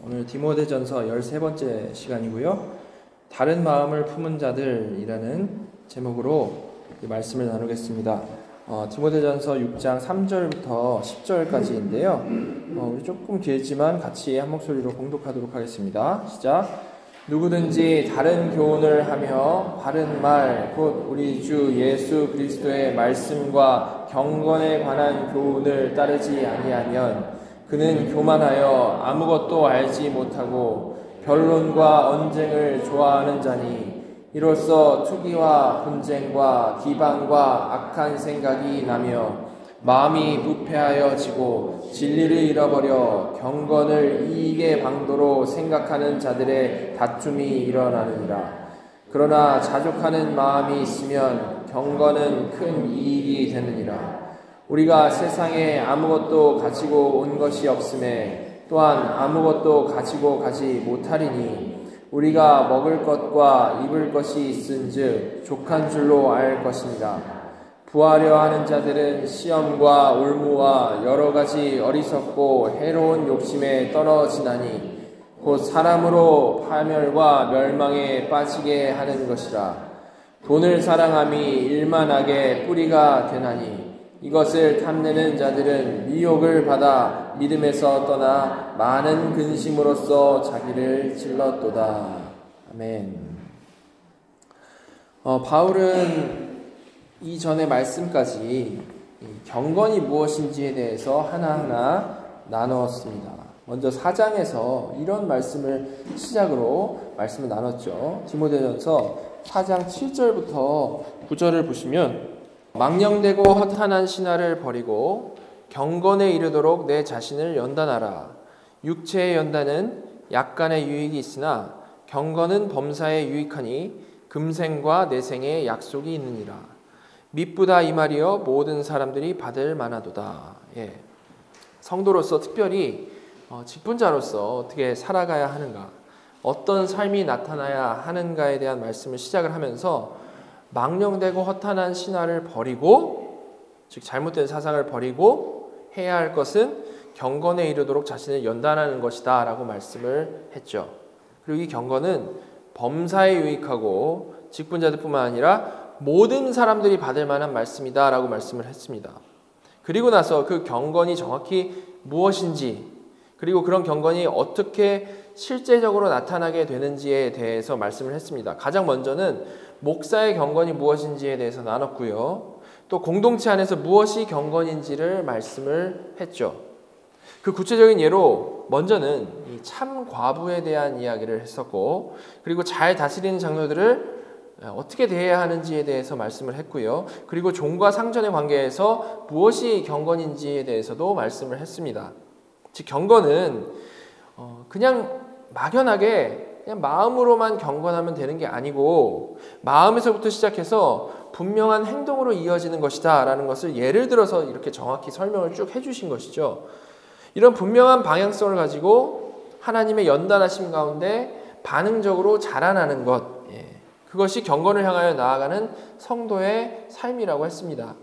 오늘 디모데전서 13번째 시간이고요. 다른 마음을 품은 자들이라는 제목으로 말씀을 나누겠습니다. 디모데전서 6장 3절부터 10절까지인데요. 우리 조금 길지만 같이 한 목소리로 봉독하도록 하겠습니다. 시작. 누구든지 다른 교훈을 하며 바른 말, 곧 우리 주 예수 그리스도의 말씀과 경건에 관한 교훈을 따르지 아니하면 그는 교만하여 아무것도 알지 못하고 변론과 언쟁을 좋아하는 자니 이로써 투기와 분쟁과 기방과 악한 생각이 나며 마음이 부패하여지고 진리를 잃어버려 경건을 이익의 방도로 생각하는 자들의 다툼이 일어나느니라. 그러나 자족하는 마음이 있으면 경건은 큰 이익이 되느니라. 우리가 세상에 아무것도 가지고 온 것이 없음에 또한 아무것도 가지고 가지 못하리니 우리가 먹을 것과 입을 것이 있은즉 족한 줄로 알 것이니라. 부하려 하는 자들은 시험과 올무와 여러 가지 어리석고 해로운 욕심에 떨어지나니 곧 사람으로 파멸과 멸망에 빠지게 하는 것이라. 돈을 사랑함이 일만하게 뿌리가 되나니 이것을 탐내는 자들은 미혹을 받아 믿음에서 떠나 많은 근심으로써 자기를 찔렀도다. 아멘. 바울은 이전의 말씀까지 경건이 무엇인지에 대해서 하나하나 나누었습니다. 먼저 4장에서 이런 말씀을 시작으로 말씀을 나눴죠. 디모데전서 4장 7절부터 9절을 보시면 망령되고 허탄한 신화를 버리고 경건에 이르도록 내 자신을 연단하라. 육체의 연단은 약간의 유익이 있으나 경건은 범사에 유익하니 금생과 내생에 약속이 있느니라. 미쁘다 이 말이여 모든 사람들이 받을 만하도다. 성도로서 특별히 직분자로서 어떻게 살아가야 하는가, 어떤 삶이 나타나야 하는가에 대한 말씀을 시작을 하면서 망령되고 허탄한 신화를 버리고, 즉 잘못된 사상을 버리고 해야 할 것은 경건에 이르도록 자신을 연단하는 것이다 라고 말씀을 했죠. 그리고 이 경건은 범사에 유익하고 직분자들뿐만 아니라 모든 사람들이 받을 만한 말씀이다 라고 말씀을 했습니다. 그리고 나서 그 경건이 정확히 무엇인지, 그리고 그런 경건이 어떻게 실제적으로 나타나게 되는지에 대해서 말씀을 했습니다. 가장 먼저는 목사의 경건이 무엇인지에 대해서 나눴고요. 또 공동체 안에서 무엇이 경건인지를 말씀을 했죠. 그 구체적인 예로 먼저는 이 참 과부에 대한 이야기를 했었고, 그리고 잘 다스리는 장로들을 어떻게 대해야 하는지에 대해서 말씀을 했고요. 그리고 종과 상전의 관계에서 무엇이 경건인지에 대해서도 말씀을 했습니다. 즉 경건은 그냥 막연하게 그냥 마음으로만 경건하면 되는 게 아니고 마음에서부터 시작해서 분명한 행동으로 이어지는 것이다 라는 것을 예를 들어서 이렇게 정확히 설명을 쭉 해주신 것이죠. 이런 분명한 방향성을 가지고 하나님의 연단하심 가운데 반응적으로 자라나는 것, 그것이 경건을 향하여 나아가는 성도의 삶이라고 했습니다.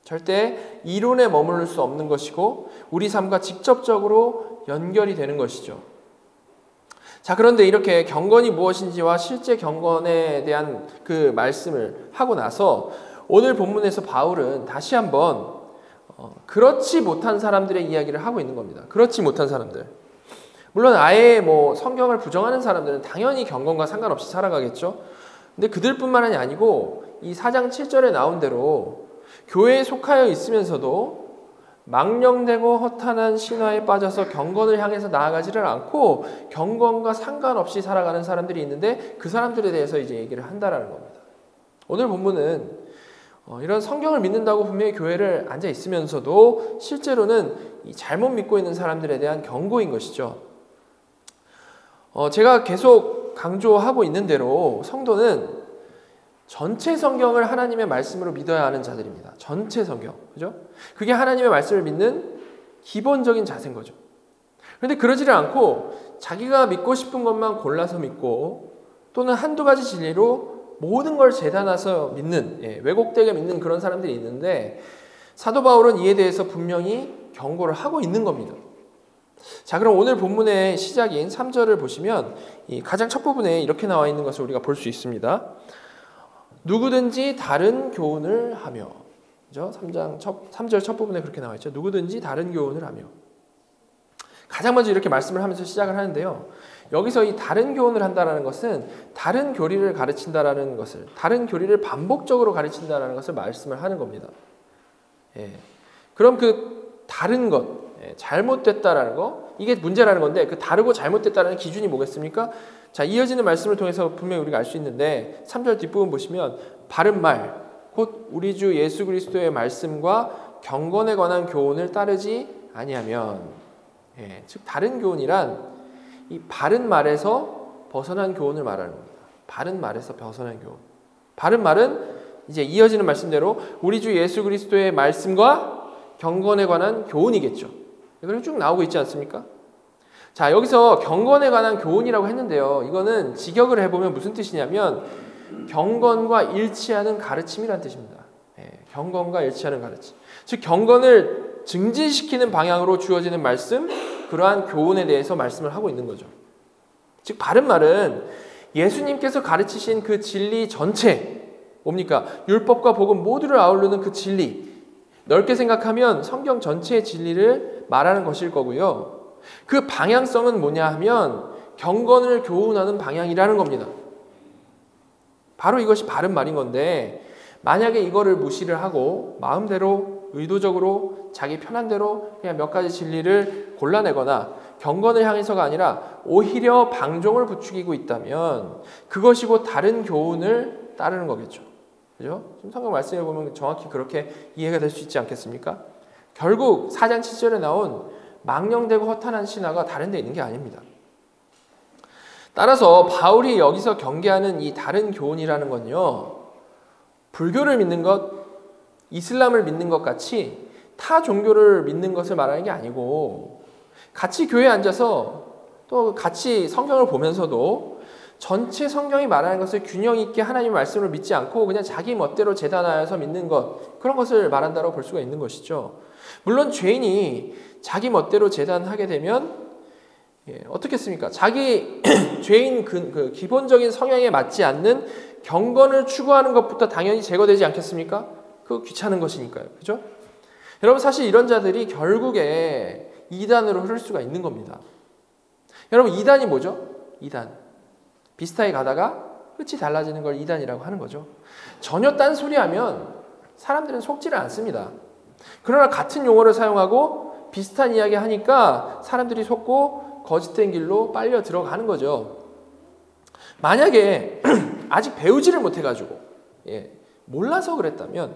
절대 이론에 머무를 수 없는 것이고 우리 삶과 직접적으로 연결이 되는 것이죠. 자, 그런데 이렇게 경건이 무엇인지와 실제 경건에 대한 그 말씀을 하고 나서 오늘 본문에서 바울은 다시 한번 그렇지 못한 사람들의 이야기를 하고 있는 겁니다. 그렇지 못한 사람들. 물론 아예 성경을 부정하는 사람들은 당연히 경건과 상관없이 살아가겠죠. 근데 그들뿐만이 아니고 이 4장 7절에 나온 대로 교회에 속하여 있으면서도 망령되고 허탄한 신화에 빠져서 경건을 향해서 나아가지를 않고 경건과 상관없이 살아가는 사람들이 있는데 그 사람들에 대해서 이제 얘기를 한다라는 겁니다. 오늘 본문은 이런 성경을 믿는다고 분명히 교회를 앉아 있으면서도 실제로는 이 잘못 믿고 있는 사람들에 대한 경고인 것이죠. 제가 계속 강조하고 있는 대로 성도는 전체 성경을 하나님의 말씀으로 믿어야 하는 자들입니다. 전체 성경. 그죠? 그게 하나님의 말씀을 믿는 기본적인 자세인 거죠. 그런데 그러지를 않고 자기가 믿고 싶은 것만 골라서 믿고 또는 한두 가지 진리로 모든 걸 재단해서 믿는, 왜곡되게 믿는 그런 사람들이 있는데 사도 바울은 이에 대해서 분명히 경고를 하고 있는 겁니다. 자, 그럼 오늘 본문의 시작인 3절을 보시면 이 가장 첫 부분에 이렇게 나와 있는 것을 우리가 볼 수 있습니다. 누구든지 다른 교훈을 하며. 그죠? 3절 첫 부분에 그렇게 나와 있죠. 누구든지 다른 교훈을 하며. 가장 먼저 이렇게 말씀을 하면서 시작을 하는데요. 여기서 이 다른 교훈을 한다라는 것은 다른 교리를 가르친다라는 것을, 다른 교리를 반복적으로 가르친다라는 것을 말씀을 하는 겁니다. 예. 그럼 그 다른 것, 잘못됐다라는 거, 이게 문제라는 건데 그 다르고 잘못됐다라는 기준이 뭐겠습니까? 자, 이어지는 말씀을 통해서 분명히 우리가 알 수 있는데 3절 뒷부분 보시면 바른 말, 곧 우리 주 예수 그리스도의 말씀과 경건에 관한 교훈을 따르지 아니하면, 즉 다른 교훈이란 이 바른 말에서 벗어난 교훈을 말하는 겁니다. 바른 말에서 벗어난 교훈. 바른 말은 이제 이어지는 말씀대로 우리 주 예수 그리스도의 말씀과 경건에 관한 교훈이겠죠. 그리고 쭉 나오고 있지 않습니까? 자, 여기서 경건에 관한 교훈이라고 했는데요. 이거는 직역을 해보면 무슨 뜻이냐면 경건과 일치하는 가르침이란 뜻입니다. 경건과 일치하는 가르침. 즉 경건을 증진시키는 방향으로 주어지는 말씀, 그러한 교훈에 대해서 말씀을 하고 있는 거죠. 즉 바른 말은 예수님께서 가르치신 그 진리 전체, 뭡니까? 율법과 복음 모두를 아우르는 그 진리, 넓게 생각하면 성경 전체의 진리를 말하는 것일 거고요. 그 방향성은 뭐냐 하면 경건을 교훈하는 방향이라는 겁니다. 바로 이것이 바른 말인 건데, 만약에 이거를 무시를 하고 마음대로 의도적으로 자기 편한 대로 그냥 몇 가지 진리를 골라내거나 경건을 향해서가 아니라 오히려 방종을 부추기고 있다면 그것이 곧 다른 교훈을 따르는 거겠죠. 그죠? 지금 성경 말씀을 보면 정확히 그렇게 이해가 될 수 있지 않겠습니까? 결국 4장 7절에 나온 망령되고 허탄한 신화가 다른 데 있는 게 아닙니다. 따라서 바울이 여기서 경계하는 이 다른 교훈이라는 건요, 불교를 믿는 것, 이슬람을 믿는 것 같이 타 종교를 믿는 것을 말하는 게 아니고, 같이 교회에 앉아서 또 같이 성경을 보면서도 전체 성경이 말하는 것을 균형 있게 하나님의 말씀을 믿지 않고 그냥 자기 멋대로 재단하여서 믿는 것, 그런 것을 말한다고 볼 수가 있는 것이죠. 물론 죄인이 자기 멋대로 재단하게 되면 어떻겠습니까? 자기 죄인 그 기본적인 성향에 맞지 않는 경건을 추구하는 것부터 당연히 제거되지 않겠습니까? 그거 귀찮은 것이니까요. 그죠? 여러분, 사실 이런 자들이 결국에 이단으로 흐를 수가 있는 겁니다. 여러분, 이단이 뭐죠? 이단. 비슷하게 가다가 끝이 달라지는 걸 이단이라고 하는 거죠. 전혀 딴소리 하면 사람들은 속지를 않습니다. 그러나 같은 용어를 사용하고 비슷한 이야기 하니까 사람들이 속고 거짓된 길로 빨려 들어가는 거죠. 만약에 아직 배우지를 못해가지고 몰라서 그랬다면,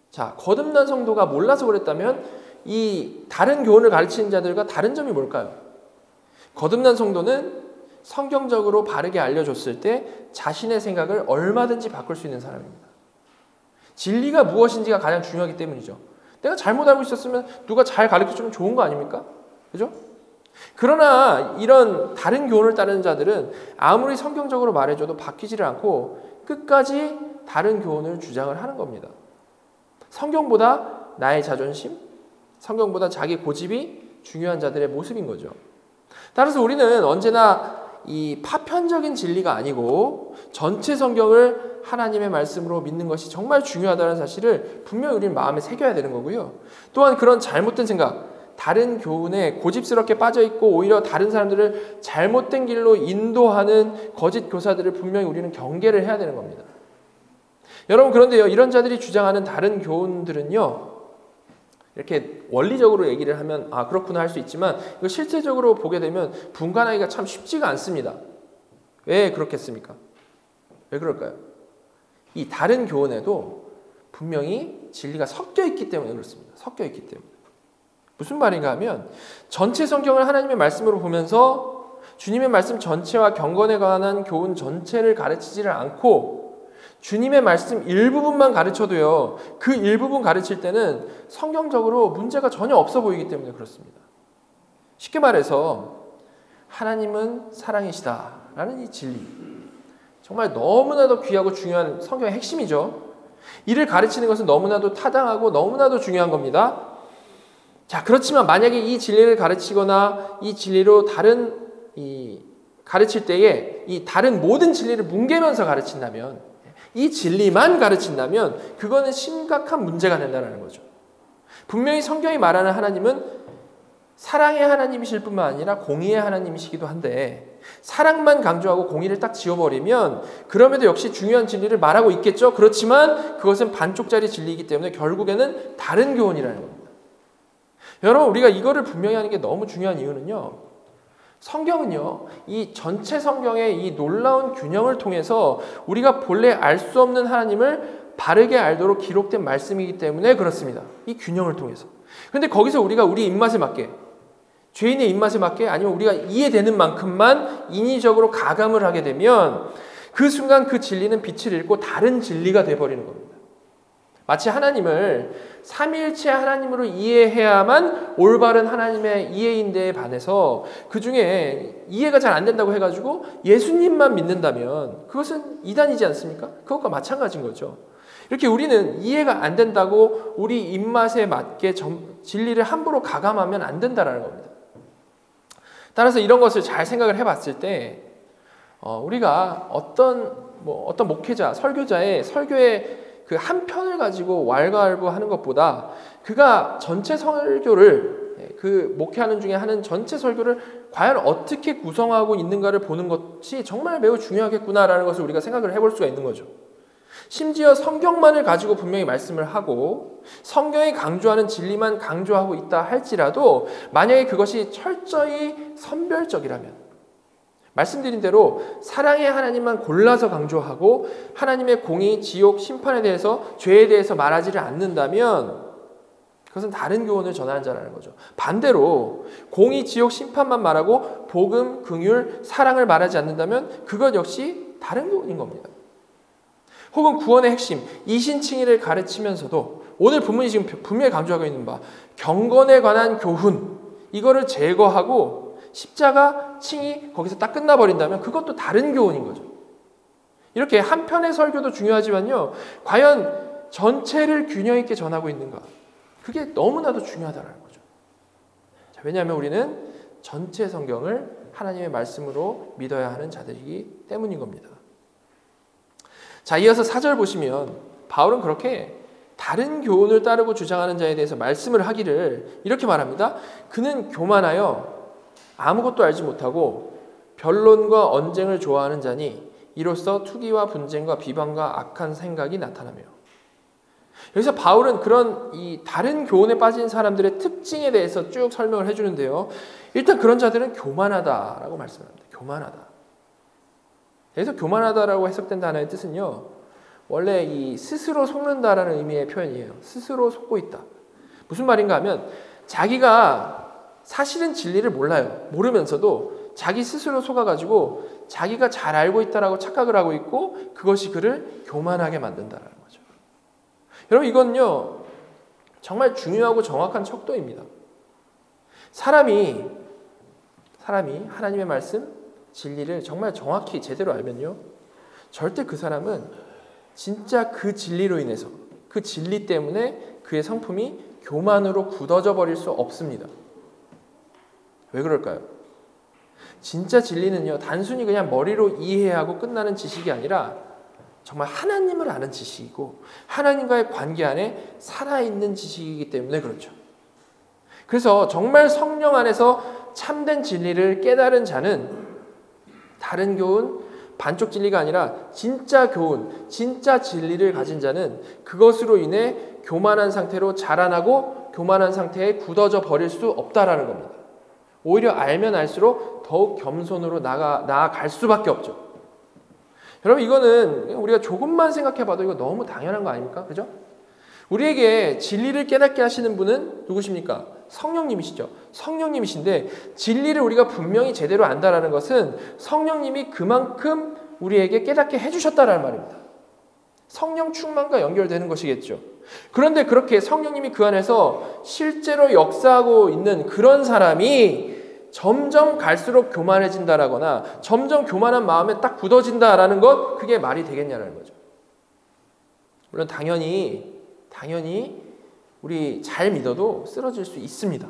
자, 거듭난 성도가 몰라서 그랬다면 이 다른 교훈을 가르치는 자들과 다른 점이 뭘까요? 거듭난 성도는 성경적으로 바르게 알려줬을 때 자신의 생각을 얼마든지 바꿀 수 있는 사람입니다. 진리가 무엇인지가 가장 중요하기 때문이죠. 내가 잘못 알고 있었으면 누가 잘 가르쳐주면 좋은 거 아닙니까? 그죠? 그러나 이런 다른 교훈을 따르는 자들은 아무리 성경적으로 말해줘도 바뀌지를 않고 끝까지 다른 교훈을 주장을 하는 겁니다. 성경보다 나의 자존심, 성경보다 자기 고집이 중요한 자들의 모습인 거죠. 따라서 우리는 언제나 이 파편적인 진리가 아니고 전체 성경을 하나님의 말씀으로 믿는 것이 정말 중요하다는 사실을 분명히 우리는 마음에 새겨야 되는 거고요. 또한 그런 잘못된 생각, 다른 교훈에 고집스럽게 빠져있고 오히려 다른 사람들을 잘못된 길로 인도하는 거짓 교사들을 분명히 우리는 경계를 해야 되는 겁니다. 여러분, 그런데요, 이런 자들이 주장하는 다른 교훈들은요, 이렇게 원리적으로 얘기를 하면 그렇구나 할 수 있지만 이거 실제적으로 보게 되면 분간하기가 참 쉽지가 않습니다. 왜 그렇겠습니까? 왜 그럴까요? 이 다른 교훈에도 분명히 진리가 섞여 있기 때문에 그렇습니다. 섞여 있기 때문에. 무슨 말인가 하면 전체 성경을 하나님의 말씀으로 보면서 주님의 말씀 전체와 경건에 관한 교훈 전체를 가르치지를 않고 주님의 말씀 일부분만 가르쳐도요, 그 일부분 가르칠 때는 성경적으로 문제가 전혀 없어 보이기 때문에 그렇습니다. 쉽게 말해서 하나님은 사랑이시다라는 이 진리, 정말 너무나도 귀하고 중요한 성경의 핵심이죠. 이를 가르치는 것은 너무나도 타당하고 너무나도 중요한 겁니다. 자, 그렇지만 만약에 이 진리를 가르치거나 이 진리로 가르칠 때에 이 다른 모든 진리를 뭉개면서 가르친다면, 이 진리만 가르친다면 그거는 심각한 문제가 된다는 거죠. 분명히 성경이 말하는 하나님은 사랑의 하나님이실 뿐만 아니라 공의의 하나님이시기도 한데, 사랑만 강조하고 공의를 딱 지워버리면 그럼에도 역시 중요한 진리를 말하고 있겠죠. 그렇지만 그것은 반쪽짜리 진리이기 때문에 결국에는 다른 교훈이라는 겁니다. 여러분, 우리가 이거를 분명히 하는 게 너무 중요한 이유는요, 성경은요, 이 전체 성경의 이 놀라운 균형을 통해서 우리가 본래 알 수 없는 하나님을 바르게 알도록 기록된 말씀이기 때문에 그렇습니다. 이 균형을 통해서. 근데 거기서 우리가 우리 입맛에 맞게, 죄인의 입맛에 맞게, 아니면 우리가 이해되는 만큼만 인위적으로 가감을 하게 되면 그 순간 그 진리는 빛을 잃고 다른 진리가 되어버리는 겁니다. 마치 하나님을 삼위일체 하나님으로 이해해야만 올바른 하나님의 이해인데에 반해서 그 중에 이해가 잘 안 된다고 해가지고 예수님만 믿는다면 그것은 이단이지 않습니까? 그것과 마찬가지인 거죠. 이렇게 우리는 이해가 안 된다고 우리 입맛에 맞게 진리를 함부로 가감하면 안 된다는 겁니다. 따라서 이런 것을 잘 생각을 해봤을 때 우리가 어떤 목회자, 설교자의 설교의 그 한 편을 가지고 왈가왈부하는 것보다 그가 전체 설교를, 그 목회하는 중에 하는 전체 설교를 과연 어떻게 구성하고 있는가를 보는 것이 정말 매우 중요하겠구나라는 것을 우리가 생각을 해볼 수가 있는 거죠. 심지어 성경만을 가지고 분명히 말씀을 하고 성경이 강조하는 진리만 강조하고 있다 할지라도 만약에 그것이 철저히 선별적이라면, 말씀드린 대로 사랑의 하나님만 골라서 강조하고 하나님의 공의, 지옥, 심판에 대해서, 죄에 대해서 말하지를 않는다면 그것은 다른 교훈을 전하는 자라는 거죠. 반대로 공의, 지옥, 심판만 말하고 복음, 긍휼, 사랑을 말하지 않는다면 그것 역시 다른 교훈인 겁니다. 혹은 구원의 핵심, 이신칭의를 가르치면서도 오늘 본문이 지금 분명히 강조하고 있는 바 경건에 관한 교훈, 이거를 제거하고 십자가, 칭의 거기서 딱 끝나버린다면 그것도 다른 교훈인 거죠. 이렇게 한 편의 설교도 중요하지만요, 과연 전체를 균형 있게 전하고 있는가, 그게 너무나도 중요하다는 거죠. 자, 왜냐하면 우리는 전체 성경을 하나님의 말씀으로 믿어야 하는 자들이기 때문인 겁니다. 자, 이어서 4절 보시면 바울은 그렇게 다른 교훈을 따르고 주장하는 자에 대해서 말씀을 하기를 이렇게 말합니다. 그는 교만하여 아무것도 알지 못하고 변론과 언쟁을 좋아하는 자니 이로써 투기와 분쟁과 비방과 악한 생각이 나타나며. 여기서 바울은 그런 이 다른 교훈에 빠진 사람들의 특징에 대해서 쭉 설명을 해주는데요. 일단 그런 자들은 교만하다라고 말씀합니다. 교만하다. 여기서 교만하다라고 해석된 단어의 뜻은요, 원래 이 스스로 속는다라는 의미의 표현이에요. 스스로 속고 있다. 무슨 말인가 하면 자기가 사실은 진리를 몰라요. 모르면서도 자기 스스로 속아가지고 자기가 잘 알고 있다라고 착각을 하고 있고 그것이 그를 교만하게 만든다는 거죠. 여러분, 이건요 정말 중요하고 정확한 척도입니다. 사람이 하나님의 말씀, 진리를 정말 정확히 제대로 알면요, 절대 그 사람은 진짜 그 진리로 인해서, 그 진리 때문에 그의 성품이 교만으로 굳어져 버릴 수 없습니다. 왜 그럴까요? 진짜 진리는요, 단순히 그냥 머리로 이해하고 끝나는 지식이 아니라 정말 하나님을 아는 지식이고 하나님과의 관계 안에 살아있는 지식이기 때문에 그렇죠. 그래서 정말 성령 안에서 참된 진리를 깨달은 자는 다른 교훈, 반쪽 진리가 아니라 진짜 교훈, 진짜 진리를 가진 자는 그것으로 인해 교만한 상태로 자라나고 교만한 상태에 굳어져 버릴 수 없다라는 겁니다. 오히려 알면 알수록 더욱 겸손으로 나아갈 수밖에 없죠. 여러분, 이거는 우리가 조금만 생각해봐도 이거 너무 당연한 거 아닙니까? 그죠? 우리에게 진리를 깨닫게 하시는 분은 누구십니까? 성령님이시죠. 성령님이신데 진리를 우리가 분명히 제대로 안다라는 것은 성령님이 그만큼 우리에게 깨닫게 해주셨다라는 말입니다. 성령 충만과 연결되는 것이겠죠. 그런데 그렇게 성령님이 그 안에서 실제로 역사하고 있는 그런 사람이 점점 갈수록 교만해진다라거나 점점 교만한 마음에 딱 굳어진다라는 것, 그게 말이 되겠냐라는 거죠. 물론 당연히 우리 잘 믿어도 쓰러질 수 있습니다.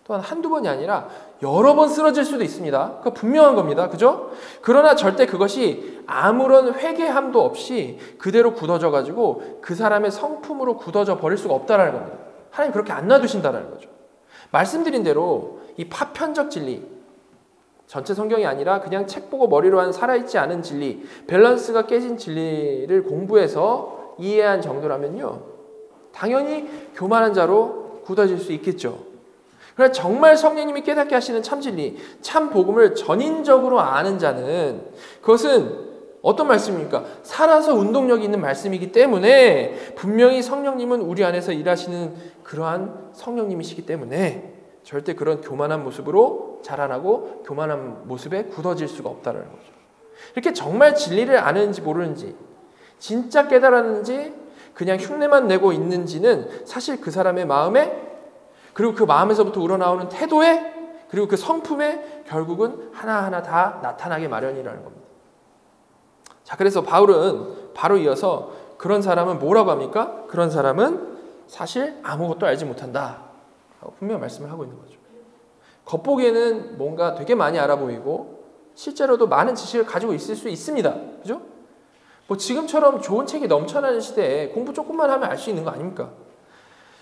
또한 한두 번이 아니라 여러 번 쓰러질 수도 있습니다. 그거 분명한 겁니다. 그죠? 그러나 절대 그것이 아무런 회개함도 없이 그대로 굳어져 가지고 그 사람의 성품으로 굳어져 버릴 수가 없다라는 겁니다. 하나님 그렇게 안 놔두신다라는 거죠. 말씀드린 대로 이 파편적 진리, 전체 성경이 아니라 그냥 책 보고 머리로 한 살아있지 않은 진리, 밸런스가 깨진 진리를 공부해서 이해한 정도라면요, 당연히 교만한 자로 굳어질 수 있겠죠. 그러나 정말 성령님이 깨닫게 하시는 참 진리, 참 복음을 전인적으로 아는 자는 그것은 어떤 말씀입니까? 살아서 운동력이 있는 말씀이기 때문에 분명히 성령님은 우리 안에서 일하시는 그러한 성령님이시기 때문에 절대 그런 교만한 모습으로 자라나고 교만한 모습에 굳어질 수가 없다는 거죠. 이렇게 정말 진리를 아는지 모르는지, 진짜 깨달았는지 그냥 흉내만 내고 있는지는 사실 그 사람의 마음에, 그리고 그 마음에서부터 우러나오는 태도에, 그리고 그 성품에 결국은 하나하나 다 나타나게 마련이라는 겁니다. 자, 그래서 바울은 바로 이어서 그런 사람은 뭐라고 합니까? 그런 사람은 사실 아무것도 알지 못한다 라고 분명히 말씀을 하고 있는 거죠. 겉보기에는 뭔가 되게 많이 알아 보이고 실제로도 많은 지식을 가지고 있을 수 있습니다. 그죠? 뭐 지금처럼 좋은 책이 넘쳐나는 시대에 공부 조금만 하면 알 수 있는 거 아닙니까?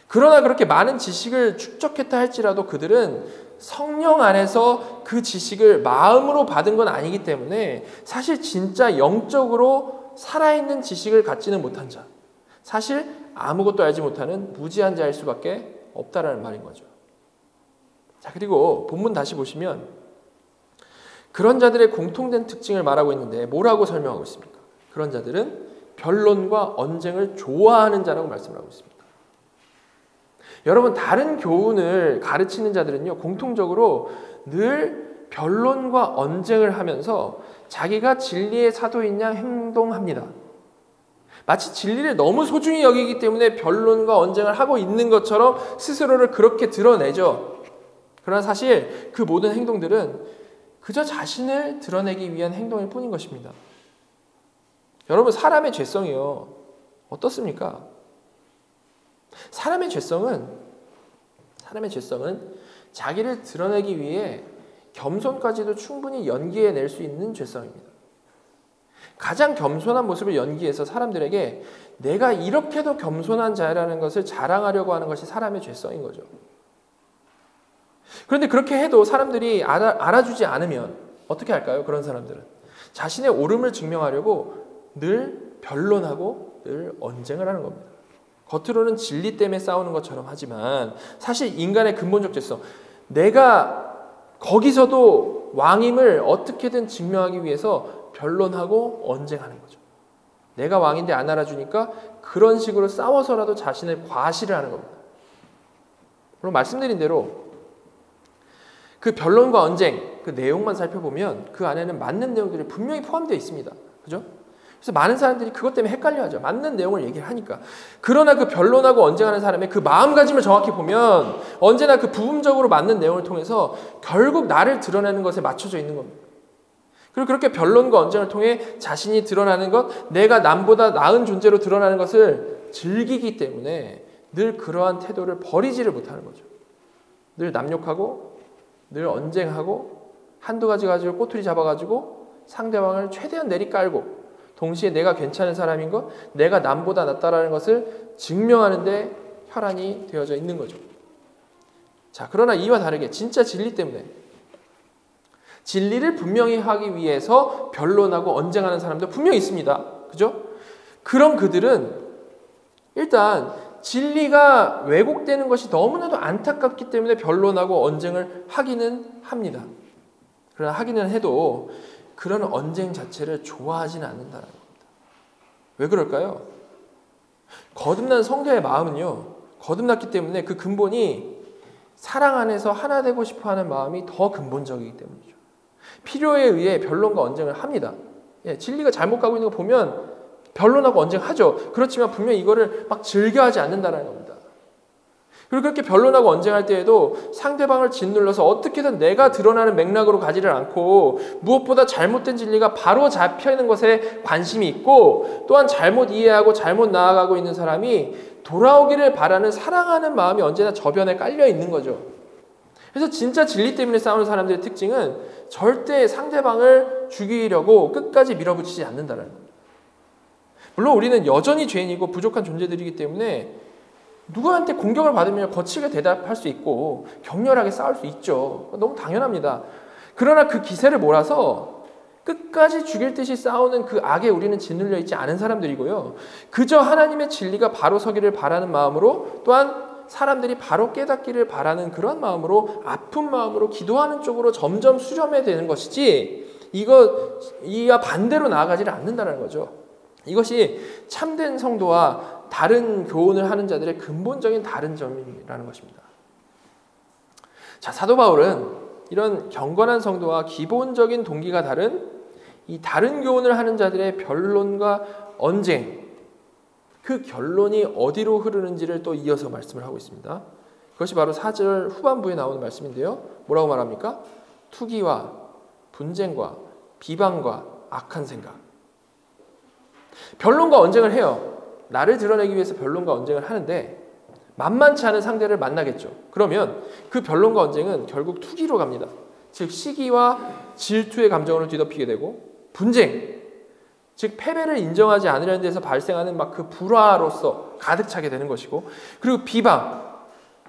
그러나 그렇게 많은 지식을 축적했다 할지라도 그들은 성령 안에서 그 지식을 마음으로 받은 건 아니기 때문에 사실 진짜 영적으로 살아있는 지식을 갖지는 못한 자, 사실 아무것도 알지 못하는 무지한 자일 수밖에 없다라는 말인 거죠. 자, 그리고 본문 다시 보시면 그런 자들의 공통된 특징을 말하고 있는데 뭐라고 설명하고 있습니까? 그런 자들은 변론과 언쟁을 좋아하는 자라고 말씀을 하고 있습니다. 여러분, 다른 교훈을 가르치는 자들은요, 공통적으로 늘 변론과 언쟁을 하면서 자기가 진리의 사도인 양 행동합니다. 마치 진리를 너무 소중히 여기기 때문에 변론과 언쟁을 하고 있는 것처럼 스스로를 그렇게 드러내죠. 그러나 사실 그 모든 행동들은 그저 자신을 드러내기 위한 행동일 뿐인 것입니다. 여러분, 사람의 죄성이요, 어떻습니까? 사람의 죄성은 자기를 드러내기 위해 겸손까지도 충분히 연기해낼 수 있는 죄성입니다. 가장 겸손한 모습을 연기해서 사람들에게 내가 이렇게도 겸손한 자라는 것을 자랑하려고 하는 것이 사람의 죄성인 거죠. 그런데 그렇게 해도 사람들이 알아주지 않으면 어떻게 할까요? 그런 사람들은 자신의 옳음을 증명하려고 늘 변론하고 늘 언쟁을 하는 겁니다. 겉으로는 진리 때문에 싸우는 것처럼 하지만 사실 인간의 근본적 죄성, 내가 거기서도 왕임을 어떻게든 증명하기 위해서 변론하고 언쟁하는 거죠. 내가 왕인데 안 알아주니까 그런 식으로 싸워서라도 자신을 과시를 하는 겁니다. 물론 말씀드린 대로 그 변론과 언쟁, 그 내용만 살펴보면 그 안에는 맞는 내용들이 분명히 포함되어 있습니다. 그죠? 그래서 많은 사람들이 그것 때문에 헷갈려하죠. 맞는 내용을 얘기를 하니까. 그러나 그 변론하고 언쟁하는 사람의 그 마음가짐을 정확히 보면 언제나 그 부분적으로 맞는 내용을 통해서 결국 나를 드러내는 것에 맞춰져 있는 겁니다. 그리고 그렇게 변론과 언쟁을 통해 자신이 드러나는 것, 내가 남보다 나은 존재로 드러나는 것을 즐기기 때문에 늘 그러한 태도를 버리지를 못하는 거죠. 늘 남욕하고 늘 언쟁하고 한두 가지 가지고 꼬투리 잡아가지고 상대방을 최대한 내리깔고 동시에 내가 괜찮은 사람인 것, 내가 남보다 낫다라는 것을 증명하는 데 혈안이 되어져 있는 거죠. 자, 그러나 이와 다르게 진짜 진리 때문에 진리를 분명히 하기 위해서 변론하고 언쟁하는 사람도 분명히 있습니다. 그죠? 그런 그들은 일단 진리가 왜곡되는 것이 너무나도 안타깝기 때문에 변론하고 언쟁을 하기는 합니다. 그러나 하기는 해도 그런 언쟁 자체를 좋아하지는 않는다는 겁니다. 왜 그럴까요? 거듭난 성도의 마음은요, 거듭났기 때문에 그 근본이 사랑 안에서 하나 되고 싶어하는 마음이 더 근본적이기 때문이죠. 필요에 의해 변론과 언쟁을 합니다. 예, 진리가 잘못 가고 있는 거 보면 변론하고 언쟁하죠. 그렇지만 분명히 이거를 막 즐겨하지 않는다는 겁니다. 그리고 그렇게 변론하고 언쟁할 때에도 상대방을 짓눌러서 어떻게든 내가 드러나는 맥락으로 가지를 않고 무엇보다 잘못된 진리가 바로 잡혀 있는 것에 관심이 있고 또한 잘못 이해하고 잘못 나아가고 있는 사람이 돌아오기를 바라는 사랑하는 마음이 언제나 저변에 깔려 있는 거죠. 그래서 진짜 진리 때문에 싸우는 사람들의 특징은 절대 상대방을 죽이려고 끝까지 밀어붙이지 않는다는 겁니다. 물론 우리는 여전히 죄인이고 부족한 존재들이기 때문에 누구한테 공격을 받으면 거칠게 대답할 수 있고 격렬하게 싸울 수 있죠. 너무 당연합니다. 그러나 그 기세를 몰아서 끝까지 죽일 듯이 싸우는 그 악에 우리는 짓눌려 있지 않은 사람들이고요. 그저 하나님의 진리가 바로 서기를 바라는 마음으로, 또한 사람들이 바로 깨닫기를 바라는 그런 마음으로, 아픈 마음으로 기도하는 쪽으로 점점 수렴해야 되는 것이지, 이와 반대로 나아가지를 않는다는 거죠. 이것이 참된 성도와 다른 교훈을 하는 자들의 근본적인 다른 점이라는 것입니다. 자, 사도 바울은 이런 경건한 성도와 기본적인 동기가 다른 이 다른 교훈을 하는 자들의 변론과 언쟁, 그 결론이 어디로 흐르는지를 또 이어서 말씀을 하고 있습니다. 그것이 바로 4절 후반부에 나오는 말씀인데요. 뭐라고 말합니까? 투기와 분쟁과 비방과 악한 생각. 변론과 언쟁을 해요. 나를 드러내기 위해서 변론과 언쟁을 하는데 만만치 않은 상대를 만나겠죠. 그러면 그 변론과 언쟁은 결국 투기로 갑니다. 즉 시기와 질투의 감정으로 뒤덮이게 되고, 분쟁, 즉 패배를 인정하지 않으려는 데서 발생하는 막 그 불화로서 가득 차게 되는 것이고, 그리고 비방,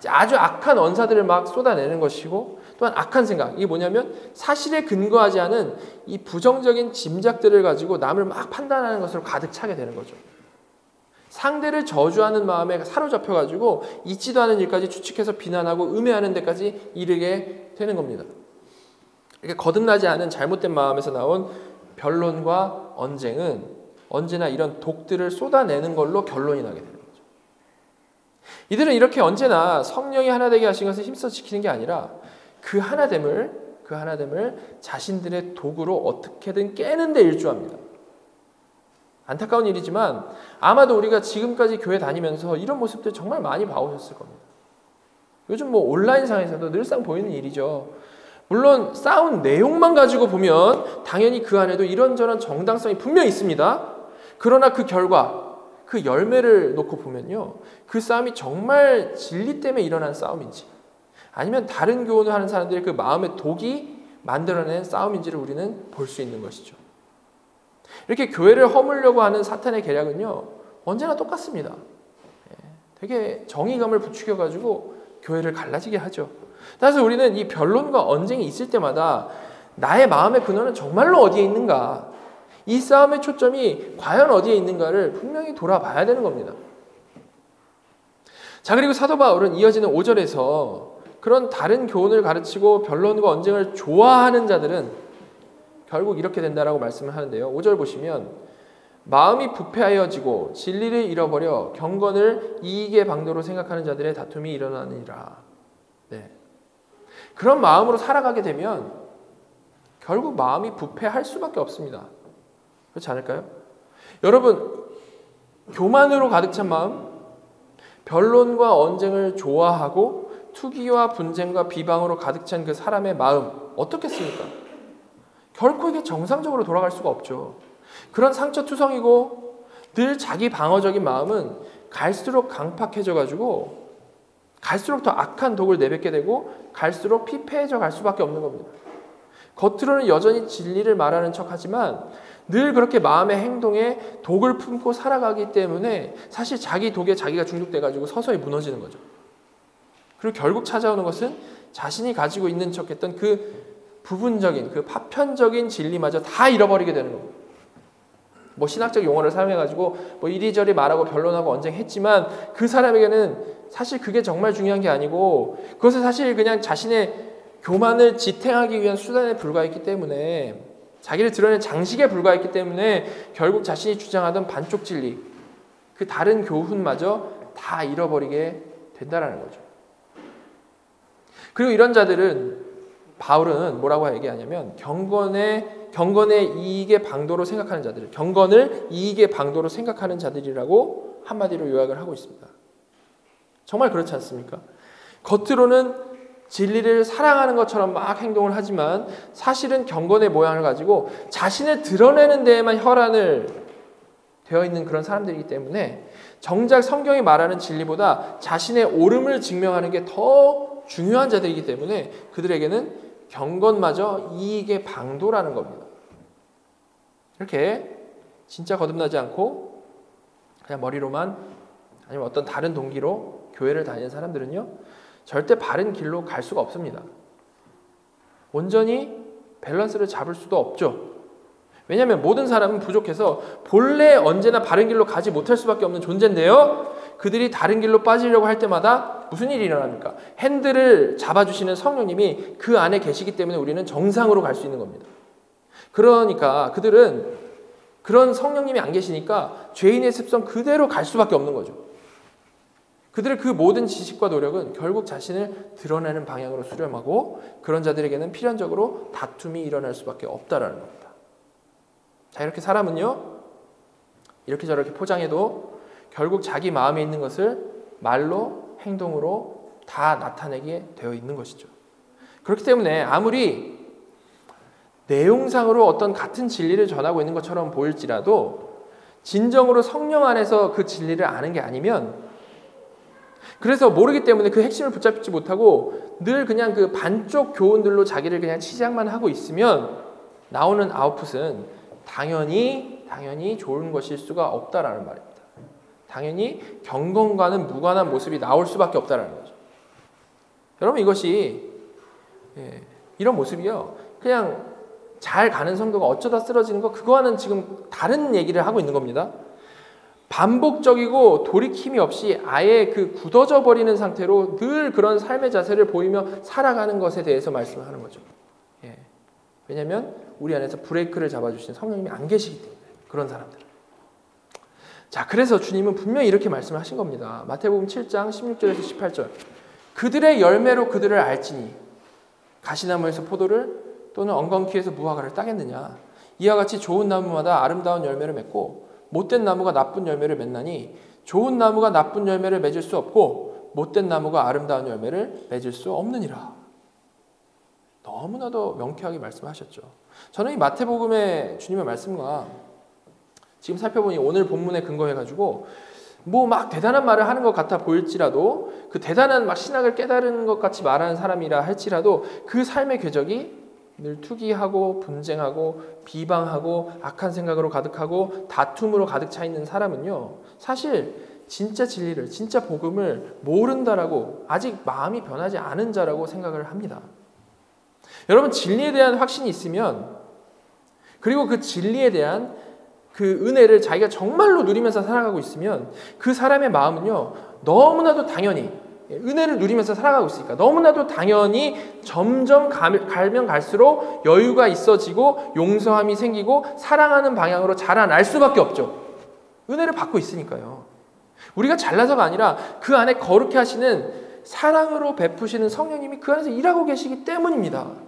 아주 악한 언사들을 막 쏟아내는 것이고, 또한 악한 생각, 이게 뭐냐면 사실에 근거하지 않은 이 부정적인 짐작들을 가지고 남을 막 판단하는 것으로 가득 차게 되는 거죠. 상대를 저주하는 마음에 사로잡혀가지고 있지도 않은 일까지 추측해서 비난하고 음해하는 데까지 이르게 되는 겁니다. 이렇게 거듭나지 않은 잘못된 마음에서 나온 변론과 언쟁은 언제나 이런 독들을 쏟아내는 걸로 결론이 나게 되는 거죠. 이들은 이렇게 언제나 성령이 하나 되게 하신 것을 힘써 지키는 게 아니라 그 하나됨을 자신들의 도구로 어떻게든 깨는 데 일조합니다. 안타까운 일이지만 아마도 우리가 지금까지 교회 다니면서 이런 모습들 정말 많이 봐오셨을 겁니다. 요즘 온라인상에서도 늘상 보이는 일이죠. 물론 싸운 내용만 가지고 보면 당연히 그 안에도 이런저런 정당성이 분명히 있습니다. 그러나 그 결과, 그 열매를 놓고 보면요, 그 싸움이 정말 진리 때문에 일어난 싸움인지, 아니면 다른 교훈을 하는 사람들의 그 마음의 독이 만들어낸 싸움인지를 우리는 볼 수 있는 것이죠. 이렇게 교회를 허물려고 하는 사탄의 계략은요, 언제나 똑같습니다. 되게 정의감을 부추겨가지고 교회를 갈라지게 하죠. 따라서 우리는 이 변론과 언쟁이 있을 때마다 나의 마음의 근원은 정말로 어디에 있는가, 이 싸움의 초점이 과연 어디에 있는가를 분명히 돌아봐야 되는 겁니다. 자, 그리고 사도 바울은 이어지는 5절에서 그런 다른 교훈을 가르치고 변론과 언쟁을 좋아하는 자들은 결국 이렇게 된다라고 말씀을 하는데요. 5절 보시면 마음이 부패하여지고 진리를 잃어버려 경건을 이익의 방도로 생각하는 자들의 다툼이 일어나느니라. 네. 그런 마음으로 살아가게 되면 결국 마음이 부패할 수밖에 없습니다. 그렇지 않을까요? 여러분, 교만으로 가득 찬 마음, 변론과 언쟁을 좋아하고 투기와 분쟁과 비방으로 가득 찬 그 사람의 마음 어떻겠습니까? 결코 이게 정상적으로 돌아갈 수가 없죠. 그런 상처투성이고 늘 자기 방어적인 마음은 갈수록 강팍해져가지고 갈수록 더 악한 독을 내뱉게 되고 갈수록 피폐해져 갈 수밖에 없는 겁니다. 겉으로는 여전히 진리를 말하는 척하지만 늘 그렇게 마음의 행동에 독을 품고 살아가기 때문에 사실 자기 독에 자기가 중독돼가지고 서서히 무너지는 거죠. 그리고 결국 찾아오는 것은 자신이 가지고 있는 척했던 그 부분적인, 그 파편적인 진리마저 다 잃어버리게 되는 겁니다. 신학적 용어를 사용해가지고 이리저리 말하고 변론하고 언쟁했지만 그 사람에게는 사실 그게 정말 중요한 게 아니고 그것은 사실 그냥 자신의 교만을 지탱하기 위한 수단에 불과했기 때문에, 자기를 드러낸 장식에 불과했기 때문에 결국 자신이 주장하던 반쪽 진리, 그 다른 교훈마저 다 잃어버리게 된다는 거죠. 그리고 이런 자들은 바울은 뭐라고 얘기하냐면 경건의 이익의 방도로 생각하는 자들, 경건을 이익의 방도로 생각하는 자들이라고 한마디로 요약을 하고 있습니다. 정말 그렇지 않습니까? 겉으로는 진리를 사랑하는 것처럼 막 행동을 하지만 사실은 경건의 모양을 가지고 자신을 드러내는 데에만 혈안을 되어 있는 그런 사람들이기 때문에 정작 성경이 말하는 진리보다 자신의 옳음을 증명하는 게 더 중요한 자들이기 때문에 그들에게는 경건마저 이익의 방도라는 겁니다. 이렇게 진짜 거듭나지 않고 그냥 머리로만 아니면 어떤 다른 동기로 교회를 다니는 사람들은요, 절대 바른 길로 갈 수가 없습니다. 온전히 밸런스를 잡을 수도 없죠. 왜냐하면 모든 사람은 부족해서 본래 언제나 바른 길로 가지 못할 수밖에 없는 존재인데요, 그들이 다른 길로 빠지려고 할 때마다 무슨 일이 일어납니까? 핸들을 잡아주시는 성령님이 그 안에 계시기 때문에 우리는 정상으로 갈 수 있는 겁니다. 그러니까 그들은 그런 성령님이 안 계시니까 죄인의 습성 그대로 갈 수밖에 없는 거죠. 그들의 그 모든 지식과 노력은 결국 자신을 드러내는 방향으로 수렴하고 그런 자들에게는 필연적으로 다툼이 일어날 수밖에 없다라는 겁니다. 자, 이렇게 사람은요, 이렇게 저렇게 포장해도 결국 자기 마음에 있는 것을 말로, 행동으로 다 나타내게 되어 있는 것이죠. 그렇기 때문에 아무리 내용상으로 어떤 같은 진리를 전하고 있는 것처럼 보일지라도 진정으로 성령 안에서 그 진리를 아는 게 아니면, 그래서 모르기 때문에 그 핵심을 붙잡지 못하고 늘 그냥 그 반쪽 교훈들로 자기를 그냥 치장만 하고 있으면 나오는 아웃풋은 당연히 좋은 것일 수가 없다라는 말입니다. 당연히 경건과는 무관한 모습이 나올 수밖에 없다라는 거죠. 여러분, 이것이 이런 모습이요, 그냥 잘 가는 성도가 어쩌다 쓰러지는 거, 그거와는 지금 다른 얘기를 하고 있는 겁니다. 반복적이고 돌이킴이 없이 아예 그 굳어져 버리는 상태로 늘 그런 삶의 자세를 보이며 살아가는 것에 대해서 말씀을 하는 거죠. 왜냐하면 우리 안에서 브레이크를 잡아주시는 성령님이 안 계시기 때문에, 그런 사람들은. 자, 그래서 주님은 분명히 이렇게 말씀을 하신 겁니다. 마태복음 7장 16절에서 18절. 그들의 열매로 그들을 알지니 가시나무에서 포도를 또는 엉겅퀴에서 무화과를 따겠느냐. 이와 같이 좋은 나무마다 아름다운 열매를 맺고 못된 나무가 나쁜 열매를 맺나니 좋은 나무가 나쁜 열매를 맺을 수 없고 못된 나무가 아름다운 열매를 맺을 수 없느니라. 너무나도 명쾌하게 말씀하셨죠. 저는 이 마태복음의 주님의 말씀과 지금 살펴보니 오늘 본문에 근거해가지고 뭐 막 대단한 말을 하는 것 같아 보일지라도, 그 대단한 막 신학을 깨달은 것 같이 말하는 사람이라 할지라도 그 삶의 궤적이 늘 투기하고 분쟁하고 비방하고 악한 생각으로 가득하고 다툼으로 가득 차 있는 사람은요, 사실 진짜 진리를, 진짜 복음을 모른다라고, 아직 마음이 변하지 않은 자라고 생각을 합니다. 여러분, 진리에 대한 확신이 있으면, 그리고 그 진리에 대한 그 은혜를 자기가 정말로 누리면서 살아가고 있으면 그 사람의 마음은요, 너무나도 당연히 은혜를 누리면서 살아가고 있으니까 너무나도 당연히 점점 가면 갈수록 여유가 있어지고 용서함이 생기고 사랑하는 방향으로 자라날 수밖에 없죠. 은혜를 받고 있으니까요. 우리가 잘나서가 아니라 그 안에 거룩해 하시는 사랑으로 베푸시는 성령님이 그 안에서 일하고 계시기 때문입니다.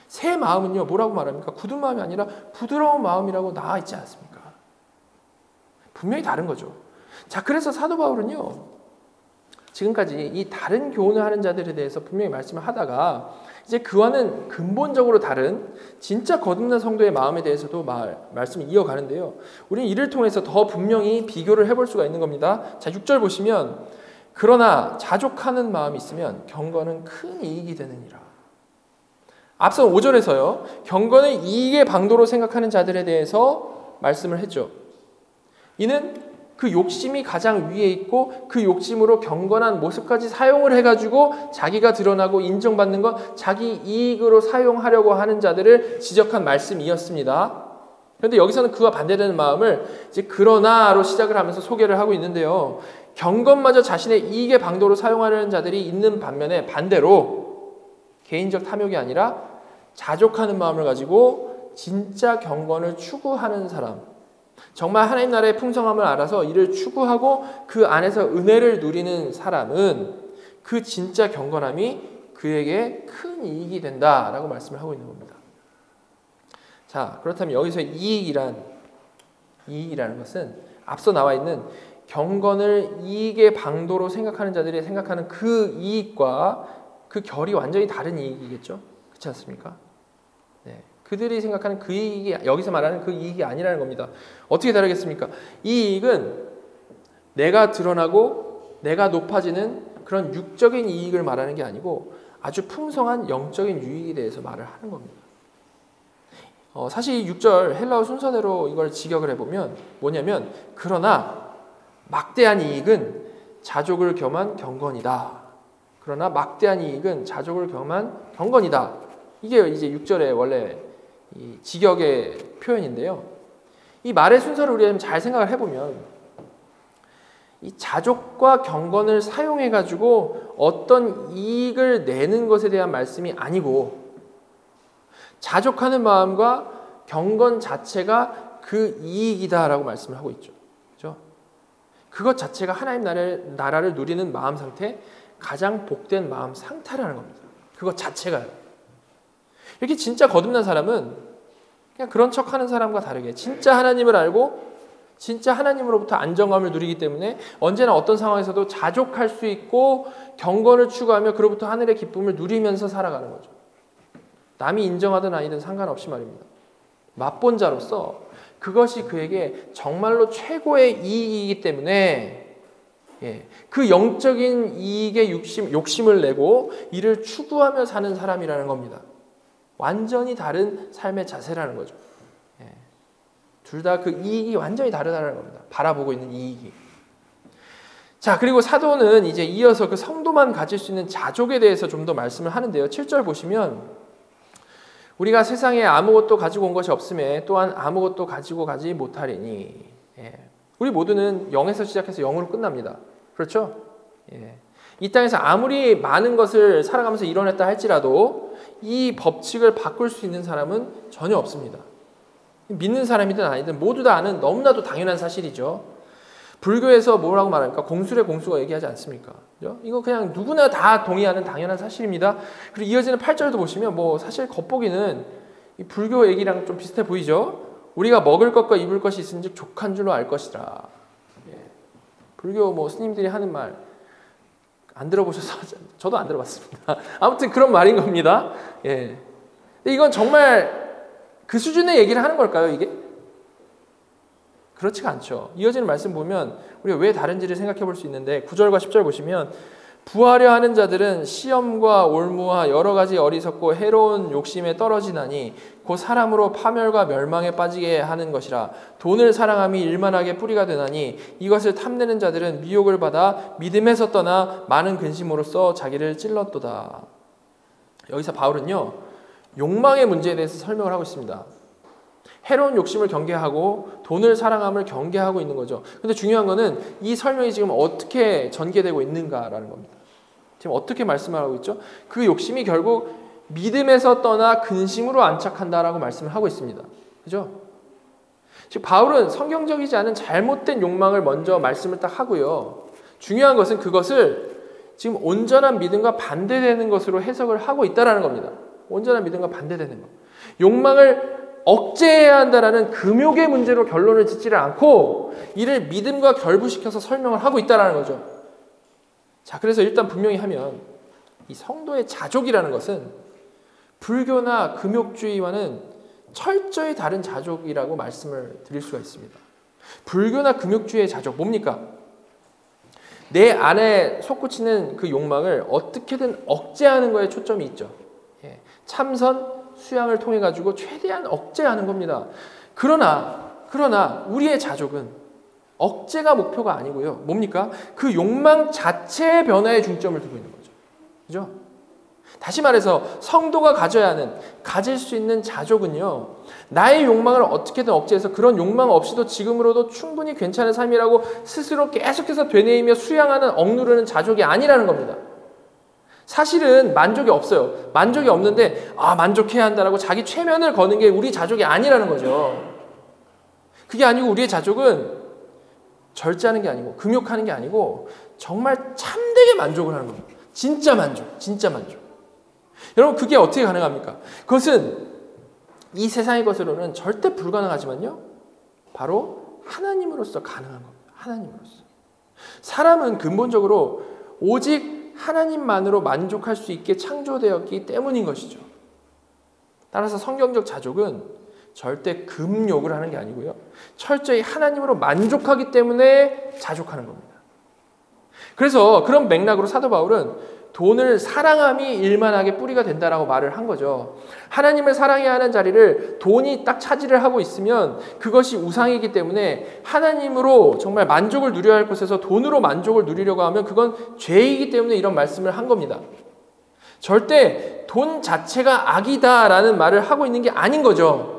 새 마음은요, 뭐라고 말합니까? 굳은 마음이 아니라 부드러운 마음이라고 나와 있지 않습니까? 분명히 다른 거죠. 자, 그래서 사도 바울은요, 지금까지 이 다른 교훈을 하는 자들에 대해서 분명히 말씀을 하다가 이제 그와는 근본적으로 다른 진짜 거듭난 성도의 마음에 대해서도 말씀을 이어가는데요, 우리는 이를 통해서 더 분명히 비교를 해볼 수가 있는 겁니다. 자, 6절 보시면, 그러나 자족하는 마음이 있으면 경건은 큰 이익이 되느니라. 앞선 5절에서요, 경건을 이익의 방도로 생각하는 자들에 대해서 말씀을 했죠. 이는 그 욕심이 가장 위에 있고 그 욕심으로 경건한 모습까지 사용을 해가지고 자기가 드러나고 인정받는 것, 자기 이익으로 사용하려고 하는 자들을 지적한 말씀이었습니다. 그런데 여기서는 그와 반대되는 마음을 이제 그러나로 시작을 하면서 소개를 하고 있는데요, 경건마저 자신의 이익의 방도로 사용하려는 자들이 있는 반면에 반대로 개인적 탐욕이 아니라 자족하는 마음을 가지고 진짜 경건을 추구하는 사람, 정말 하나님 나라의 풍성함을 알아서 이를 추구하고 그 안에서 은혜를 누리는 사람은 그 진짜 경건함이 그에게 큰 이익이 된다라고 말씀을 하고 있는 겁니다. 자, 그렇다면 여기서 이익이라는 것은 앞서 나와 있는 경건을 이익의 방도로 생각하는 자들이 생각하는 그 이익과 그 결이 완전히 다른 이익이겠죠? 그렇지 않습니까? 네. 그들이 생각하는 그 이익이 여기서 말하는 그 이익이 아니라는 겁니다. 어떻게 다르겠습니까? 이 이익은 내가 드러나고 내가 높아지는 그런 육적인 이익을 말하는 게 아니고 아주 풍성한 영적인 유익에 대해서 말을 하는 겁니다. 사실 이 6절 헬라어 순서대로 이걸 직역을 해보면 뭐냐면 그러나 막대한 이익은 자족을 겸한 경건이다. 그러나 막대한 이익은 자족을 겸한 경건이다. 이게 이제 6절의 원래 이 직역의 표현인데요. 이 말의 순서를 우리가 잘 생각을 해보면 이 자족과 경건을 사용해가지고 어떤 이익을 내는 것에 대한 말씀이 아니고 자족하는 마음과 경건 자체가 그 이익이다라고 말씀을 하고 있죠. 그렇죠? 그것 자체가 하나님 나라를 누리는 마음 상태, 가장 복된 마음 상태라는 겁니다. 그것 자체가요. 이렇게 진짜 거듭난 사람은 그냥 그런 척하는 사람과 다르게 진짜 하나님을 알고 진짜 하나님으로부터 안정감을 누리기 때문에 언제나 어떤 상황에서도 자족할 수 있고 경건을 추구하며 그로부터 하늘의 기쁨을 누리면서 살아가는 거죠. 남이 인정하든 아니든 상관없이 말입니다. 맛본 자로서 그것이 그에게 정말로 최고의 이익이기 때문에 그 영적인 이익에 욕심을 내고 이를 추구하며 사는 사람이라는 겁니다. 완전히 다른 삶의 자세라는 거죠. 둘 다 그 이익이 완전히 다르다는 겁니다. 바라보고 있는 이익이. 자, 그리고 사도는 이제 이어서 그 성도만 가질 수 있는 자족에 대해서 좀 더 말씀을 하는데요. 7절 보시면 우리가 세상에 아무것도 가지고 온 것이 없음에 또한 아무것도 가지고 가지 못하리니. 우리 모두는 0에서 시작해서 0으로 끝납니다. 그렇죠? 이 땅에서 아무리 많은 것을 살아가면서 이뤄냈다 할지라도 이 법칙을 바꿀 수 있는 사람은 전혀 없습니다. 믿는 사람이든 아니든 모두 다 아는 너무나도 당연한 사실이죠. 불교에서 뭐라고 말합니까? 공수래 공수가 얘기하지 않습니까? 그죠? 이거 그냥 누구나 다 동의하는 당연한 사실입니다. 그리고 이어지는 8절도 보시면 뭐 사실 겉보기는 이 불교 얘기랑 좀 비슷해 보이죠? 우리가 먹을 것과 입을 것이 있은즉 족한 줄로 알 것이라. 불교 뭐 스님들이 하는 말 안 들어보셔서 저도 안 들어봤습니다. 아무튼 그런 말인 겁니다. 근데 이건 정말 그 수준의 얘기를 하는 걸까요, 이게? 그렇지가 않죠. 이어지는 말씀 보면 우리가 왜 다른지를 생각해 볼 수 있는데 9절과 10절 보시면 부하려 하는 자들은 시험과 올무와 여러 가지 어리석고 해로운 욕심에 떨어지나니 곧 사람으로 파멸과 멸망에 빠지게 하는 것이라. 돈을 사랑함이 일만하게 뿌리가 되나니 이것을 탐내는 자들은 미혹을 받아 믿음에서 떠나 많은 근심으로써 자기를 찔렀도다. 여기서 바울은요, 욕망의 문제에 대해서 설명을 하고 있습니다. 해로운 욕심을 경계하고 돈을 사랑함을 경계하고 있는 거죠. 근데 중요한 거는 이 설명이 지금 어떻게 전개되고 있는가라는 겁니다. 지금 어떻게 말씀을 하고 있죠? 그 욕심이 결국 믿음에서 떠나 근심으로 안착한다라고 말씀을 하고 있습니다. 그죠? 즉 바울은 성경적이지 않은 잘못된 욕망을 먼저 말씀을 딱 하고요. 중요한 것은 그것을 지금 온전한 믿음과 반대되는 것으로 해석을 하고 있다라는 겁니다. 온전한 믿음과 반대되는 것. 욕망을 억제해야 한다라는 금욕의 문제로 결론을 짓지를 않고 이를 믿음과 결부시켜서 설명을 하고 있다는 거죠. 자, 그래서 일단 분명히 하면 이 성도의 자족이라는 것은 불교나 금욕주의와는 철저히 다른 자족이라고 말씀을 드릴 수가 있습니다. 불교나 금욕주의의 자족 뭡니까? 내 안에 솟구치는 그 욕망을 어떻게든 억제하는 거에 초점이 있죠. 참선, 수양을 통해 가지고 최대한 억제하는 겁니다. 그러나 우리의 자족은 억제가 목표가 아니고요. 뭡니까? 그 욕망 자체의 변화에 중점을 두고 있는 거죠. 그죠? 다시 말해서 성도가 가질 수 있는 자족은요, 나의 욕망을 어떻게든 억제해서 그런 욕망 없이도 지금으로도 충분히 괜찮은 삶이라고 스스로 계속해서 되뇌이며 수양하는 억누르는 자족이 아니라는 겁니다. 사실은 만족이 없어요. 만족이 없는데 만족해야 한다라고 자기 최면을 거는 게 우리 자족이 아니라는 거죠. 그게 아니고 우리의 자족은 절제하는 게 아니고 금욕하는 게 아니고 정말 참되게 만족을 하는 겁니다. 진짜 만족. 여러분 그게 어떻게 가능합니까? 그것은 이 세상의 것으로는 절대 불가능하지만요. 바로 하나님으로서 가능한 겁니다. 하나님으로서. 사람은 근본적으로 오직 하나님만으로 만족할 수 있게 창조되었기 때문인 것이죠. 따라서 성경적 자족은 절대 금욕을 하는 게 아니고요. 철저히 하나님으로 만족하기 때문에 자족하는 겁니다. 그래서 그런 맥락으로 사도 바울은 돈을 사랑함이 일만하게 뿌리가 된다라고 말을 한 거죠. 하나님을 사랑해야 하는 자리를 돈이 딱 차지를 하고 있으면 그것이 우상이기 때문에 하나님으로 정말 만족을 누려야 할 곳에서 돈으로 만족을 누리려고 하면 그건 죄이기 때문에 이런 말씀을 한 겁니다. 절대 돈 자체가 악이다라는 말을 하고 있는 게 아닌 거죠.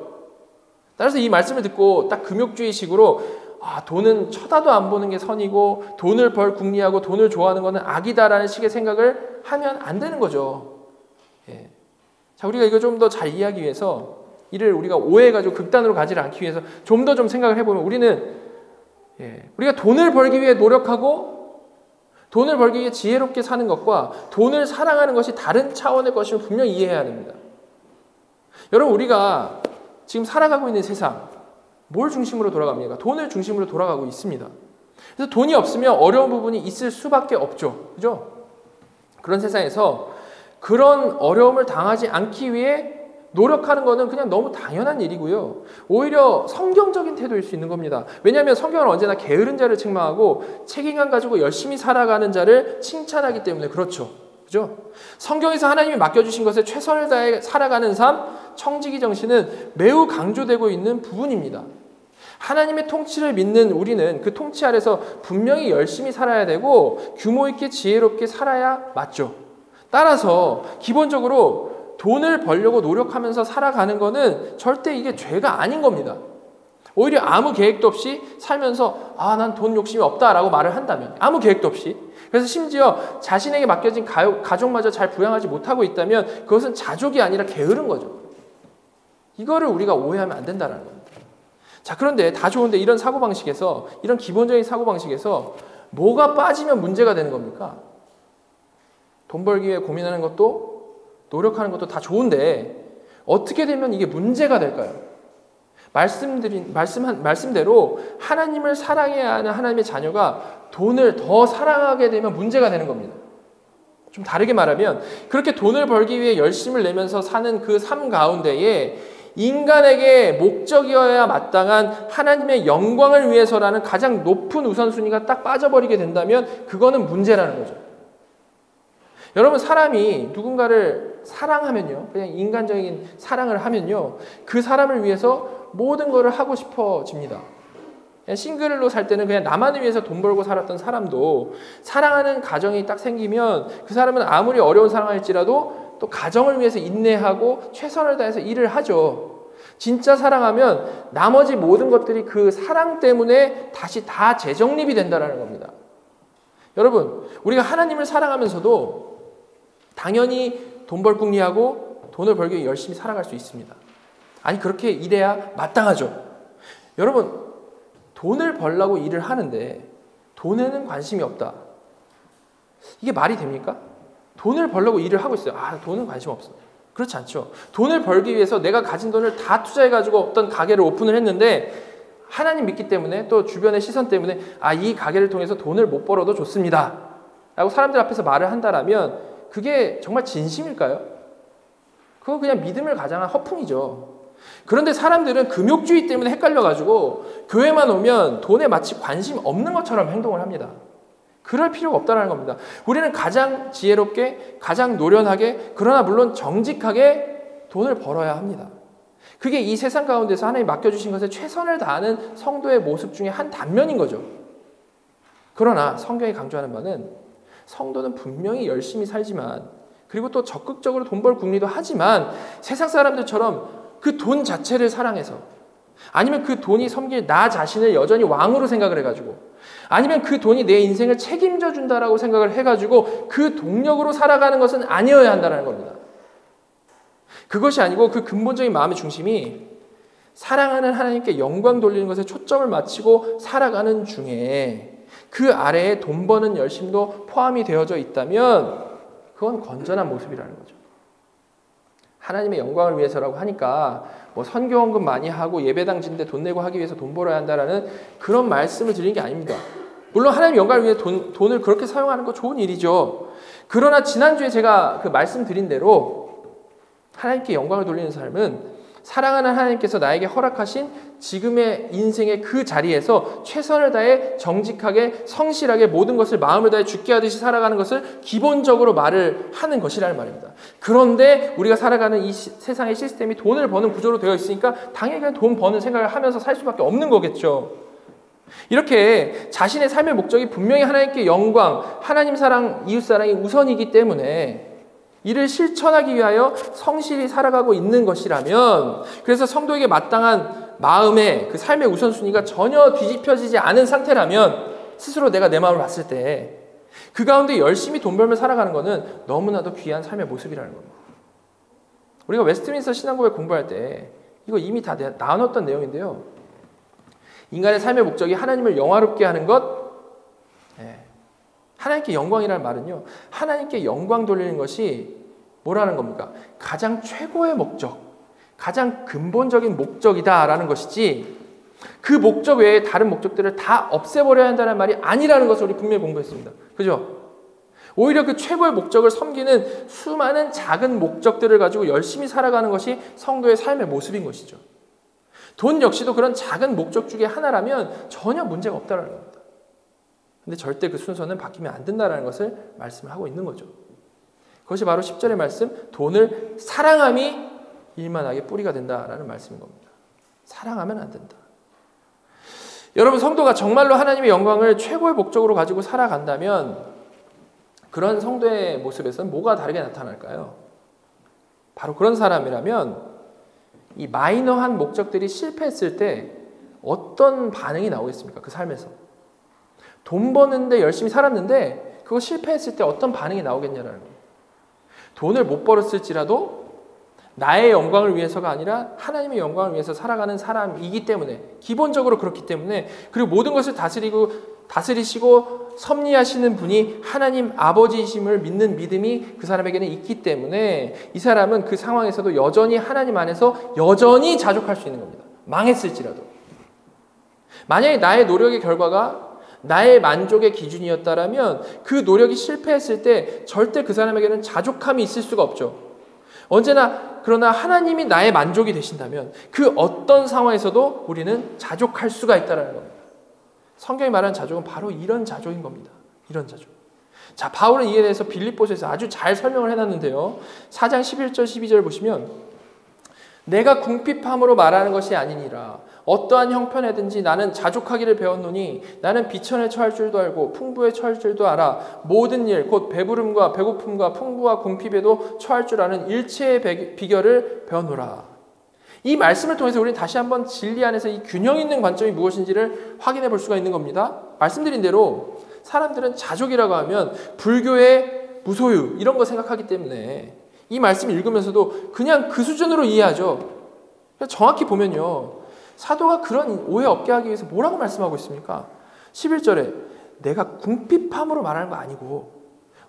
따라서 이 말씀을 듣고 딱 금욕주의식으로 돈은 쳐다도 안 보는 게 선이고 돈을 벌 궁리하고 돈을 좋아하는 것은 악이다라는 식의 생각을 하면 안 되는 거죠. 예. 자, 우리가 이거 좀 더 잘 이해하기 위해서 이를 우리가 오해해가지고 극단으로 가지 않기 위해서 좀 더 생각을 해보면 우리가 돈을 벌기 위해 노력하고 돈을 벌기 위해 지혜롭게 사는 것과 돈을 사랑하는 것이 다른 차원의 것임을 분명히 이해해야 됩니다. 여러분, 우리가 지금 살아가고 있는 세상 뭘 중심으로 돌아갑니까? 돈을 중심으로 돌아가고 있습니다. 그래서 돈이 없으면 어려운 부분이 있을 수밖에 없죠. 그죠? 그런 세상에서 그런 어려움을 당하지 않기 위해 노력하는 것은 그냥 너무 당연한 일이고요. 오히려 성경적인 태도일 수 있는 겁니다. 왜냐하면 성경은 언제나 게으른 자를 책망하고 책임감 가지고 열심히 살아가는 자를 칭찬하기 때문에 그렇죠. 그죠? 성경에서 하나님이 맡겨주신 것에 최선을 다해 살아가는 삶, 청지기 정신은 매우 강조되고 있는 부분입니다. 하나님의 통치를 믿는 우리는 그 통치 아래서 분명히 열심히 살아야 되고 규모 있게 지혜롭게 살아야 맞죠. 따라서 기본적으로 돈을 벌려고 노력하면서 살아가는 것은 절대 이게 죄가 아닌 겁니다. 오히려 아무 계획도 없이 살면서 난 돈 욕심이 없다라고 말을 한다면, 아무 계획도 없이, 그래서 심지어 자신에게 맡겨진 가족마저 잘 부양하지 못하고 있다면 그것은 자족이 아니라 게으른 거죠. 이거를 우리가 오해하면 안 된다는 겁니다. 자, 그런데 다 좋은데 이런 사고방식에서, 이런 기본적인 사고방식에서 뭐가 빠지면 문제가 되는 겁니까? 돈 벌기 위해 고민하는 것도 노력하는 것도 다 좋은데 어떻게 되면 이게 문제가 될까요? 말씀대로 하나님을 사랑해야 하는 하나님의 자녀가 돈을 더 사랑하게 되면 문제가 되는 겁니다. 좀 다르게 말하면 그렇게 돈을 벌기 위해 열심을 내면서 사는 그 삶 가운데에 인간에게 목적이어야 마땅한 하나님의 영광을 위해서라는 가장 높은 우선순위가 딱 빠져버리게 된다면 그거는 문제라는 거죠. 여러분, 사람이 누군가를 사랑하면요, 그냥 인간적인 사랑을 하면요, 그 사람을 위해서 모든 것을 하고 싶어집니다. 싱글로 살 때는 그냥 나만을 위해서 돈 벌고 살았던 사람도 사랑하는 가정이 딱 생기면 그 사람은 아무리 어려운 상황일지라도 또 가정을 위해서 인내하고 최선을 다해서 일을 하죠. 진짜 사랑하면 나머지 모든 것들이 그 사랑 때문에 다시 다 재정립이 된다는 겁니다. 여러분, 우리가 하나님을 사랑하면서도 당연히 돈 벌 궁리하고 돈을 벌기 위해 열심히 살아갈 수 있습니다. 아니, 그렇게 일해야 마땅하죠. 여러분, 돈을 벌려고 일을 하는데 돈에는 관심이 없다. 이게 말이 됩니까? 돈을 벌려고 일을 하고 있어요. 돈은 관심 없어. 그렇지 않죠. 돈을 벌기 위해서 내가 가진 돈을 다 투자해가지고 어떤 가게를 오픈을 했는데 하나님 믿기 때문에 또 주변의 시선 때문에 이 가게를 통해서 돈을 못 벌어도 좋습니다 라고 사람들 앞에서 말을 한다라면 그게 정말 진심일까요? 그거 그냥 믿음을 가장한 허풍이죠. 그런데 사람들은 금욕주의 때문에 헷갈려가지고 교회만 오면 돈에 마치 관심 없는 것처럼 행동을 합니다. 그럴 필요가 없다는 겁니다. 우리는 가장 지혜롭게, 가장 노련하게, 그러나 물론 정직하게 돈을 벌어야 합니다. 그게 이 세상 가운데서 하나님이 맡겨주신 것에 최선을 다하는 성도의 모습 중에 한 단면인 거죠. 그러나 성경이 강조하는 바는 성도는 분명히 열심히 살지만, 그리고 또 적극적으로 돈 벌 궁리도 하지만 세상 사람들처럼 그 돈 자체를 사랑해서, 아니면 그 돈이 섬길 나 자신을 여전히 왕으로 생각을 해가지고, 아니면 그 돈이 내 인생을 책임져 준다라고 생각을 해가지고 그 동력으로 살아가는 것은 아니어야 한다는 겁니다. 그것이 아니고 그 근본적인 마음의 중심이 사랑하는 하나님께 영광 돌리는 것에 초점을 맞추고 살아가는 중에 그 아래에 돈 버는 열심도 포함이 되어져 있다면 그건 건전한 모습이라는 거죠. 하나님의 영광을 위해서라고 하니까 뭐 선교헌금 많이 하고 예배당 짓는데 돈 내고 하기 위해서 돈 벌어야 한다라는 그런 말씀을 드리는 게 아닙니다. 물론 하나님의 영광을 위해 돈을 그렇게 사용하는 거 좋은 일이죠. 그러나 지난주에 제가 그 말씀드린 대로 하나님께 영광을 돌리는 삶은 사랑하는 하나님께서 나에게 허락하신 지금의 인생의 그 자리에서 최선을 다해 정직하게 성실하게 모든 것을 마음을 다해 죽게 하듯이 살아가는 것을 기본적으로 말을 하는 것이라는 말입니다. 그런데 우리가 살아가는 이 세상의 시스템이 돈을 버는 구조로 되어 있으니까 당연히 그냥 돈 버는 생각을 하면서 살 수밖에 없는 거겠죠. 이렇게 자신의 삶의 목적이 분명히 하나님께 영광, 하나님 사랑, 이웃 사랑이 우선이기 때문에 이를 실천하기 위하여 성실히 살아가고 있는 것이라면, 그래서 성도에게 마땅한 마음의 그 삶의 우선순위가 전혀 뒤집혀지지 않은 상태라면, 스스로 내가 내 마음을 봤을 때 그 가운데 열심히 돈 벌며 살아가는 것은 너무나도 귀한 삶의 모습이라는 겁니다. 우리가 웨스트민스터 신앙고백 공부할 때 이거 이미 다 나눴던 내용인데요. 인간의 삶의 목적이 하나님을 영화롭게 하는 것, 하나님께 영광이라는 말은요, 하나님께 영광 돌리는 것이 뭐라는 겁니까? 가장 최고의 목적, 가장 근본적인 목적이다라는 것이지, 그 목적 외에 다른 목적들을 다 없애버려야 한다는 말이 아니라는 것을 우리 분명히 공부했습니다. 그죠? 오히려 그 최고의 목적을 섬기는 수많은 작은 목적들을 가지고 열심히 살아가는 것이 성도의 삶의 모습인 것이죠. 돈 역시도 그런 작은 목적 중에 하나라면 전혀 문제가 없다는 겁니다. 근데 절대 그 순서는 바뀌면 안 된다는 것을 말씀을 하고 있는 거죠. 그것이 바로 10절의 말씀, 돈을 사랑함이 일만하게 뿌리가 된다라는 말씀인 겁니다. 사랑하면 안 된다. 여러분, 성도가 정말로 하나님의 영광을 최고의 목적으로 가지고 살아간다면 그런 성도의 모습에서는 뭐가 다르게 나타날까요? 바로 그런 사람이라면 이 마이너한 목적들이 실패했을 때 어떤 반응이 나오겠습니까? 그 삶에서. 돈 버는데 열심히 살았는데 그거 실패했을 때 어떤 반응이 나오겠냐라는 거예요. 돈을 못 벌었을지라도 나의 영광을 위해서가 아니라 하나님의 영광을 위해서 살아가는 사람이기 때문에, 기본적으로 그렇기 때문에, 그리고 모든 것을 다스리시고 섭리하시는 분이 하나님 아버지이심을 믿는 믿음이 그 사람에게는 있기 때문에 이 사람은 그 상황에서도 여전히 하나님 안에서 여전히 자족할 수 있는 겁니다. 망했을지라도. 만약에 나의 노력의 결과가 나의 만족의 기준이었다라면 그 노력이 실패했을 때 절대 그 사람에게는 자족함이 있을 수가 없죠. 언제나 그러나 하나님이 나의 만족이 되신다면 그 어떤 상황에서도 우리는 자족할 수가 있다는 겁니다. 성경이 말하는 자족은 바로 이런 자족인 겁니다. 이런 자족. 자, 바울은 이에 대해서 빌립보서에서 아주 잘 설명을 해놨는데요. 4장 11절 12절 보시면, 내가 궁핍함으로 말하는 것이 아니니라. 어떠한 형편에든지 나는 자족하기를 배웠노니 나는 비천에 처할 줄도 알고 풍부에 처할 줄도 알아. 모든 일 곧 배부름과 배고픔과 풍부와 궁핍에도 처할 줄 아는 일체의 비결을 배워노라. 이 말씀을 통해서 우리는 다시 한번 진리 안에서 이 균형 있는 관점이 무엇인지를 확인해 볼 수가 있는 겁니다. 말씀드린 대로 사람들은 자족이라고 하면 불교의 무소유 이런 거 생각하기 때문에 이 말씀을 읽으면서도 그냥 그 수준으로 이해하죠. 정확히 보면요, 사도가 그런 오해 없게 하기 위해서 뭐라고 말씀하고 있습니까? 11절에 내가 궁핍함으로 말하는 거 아니고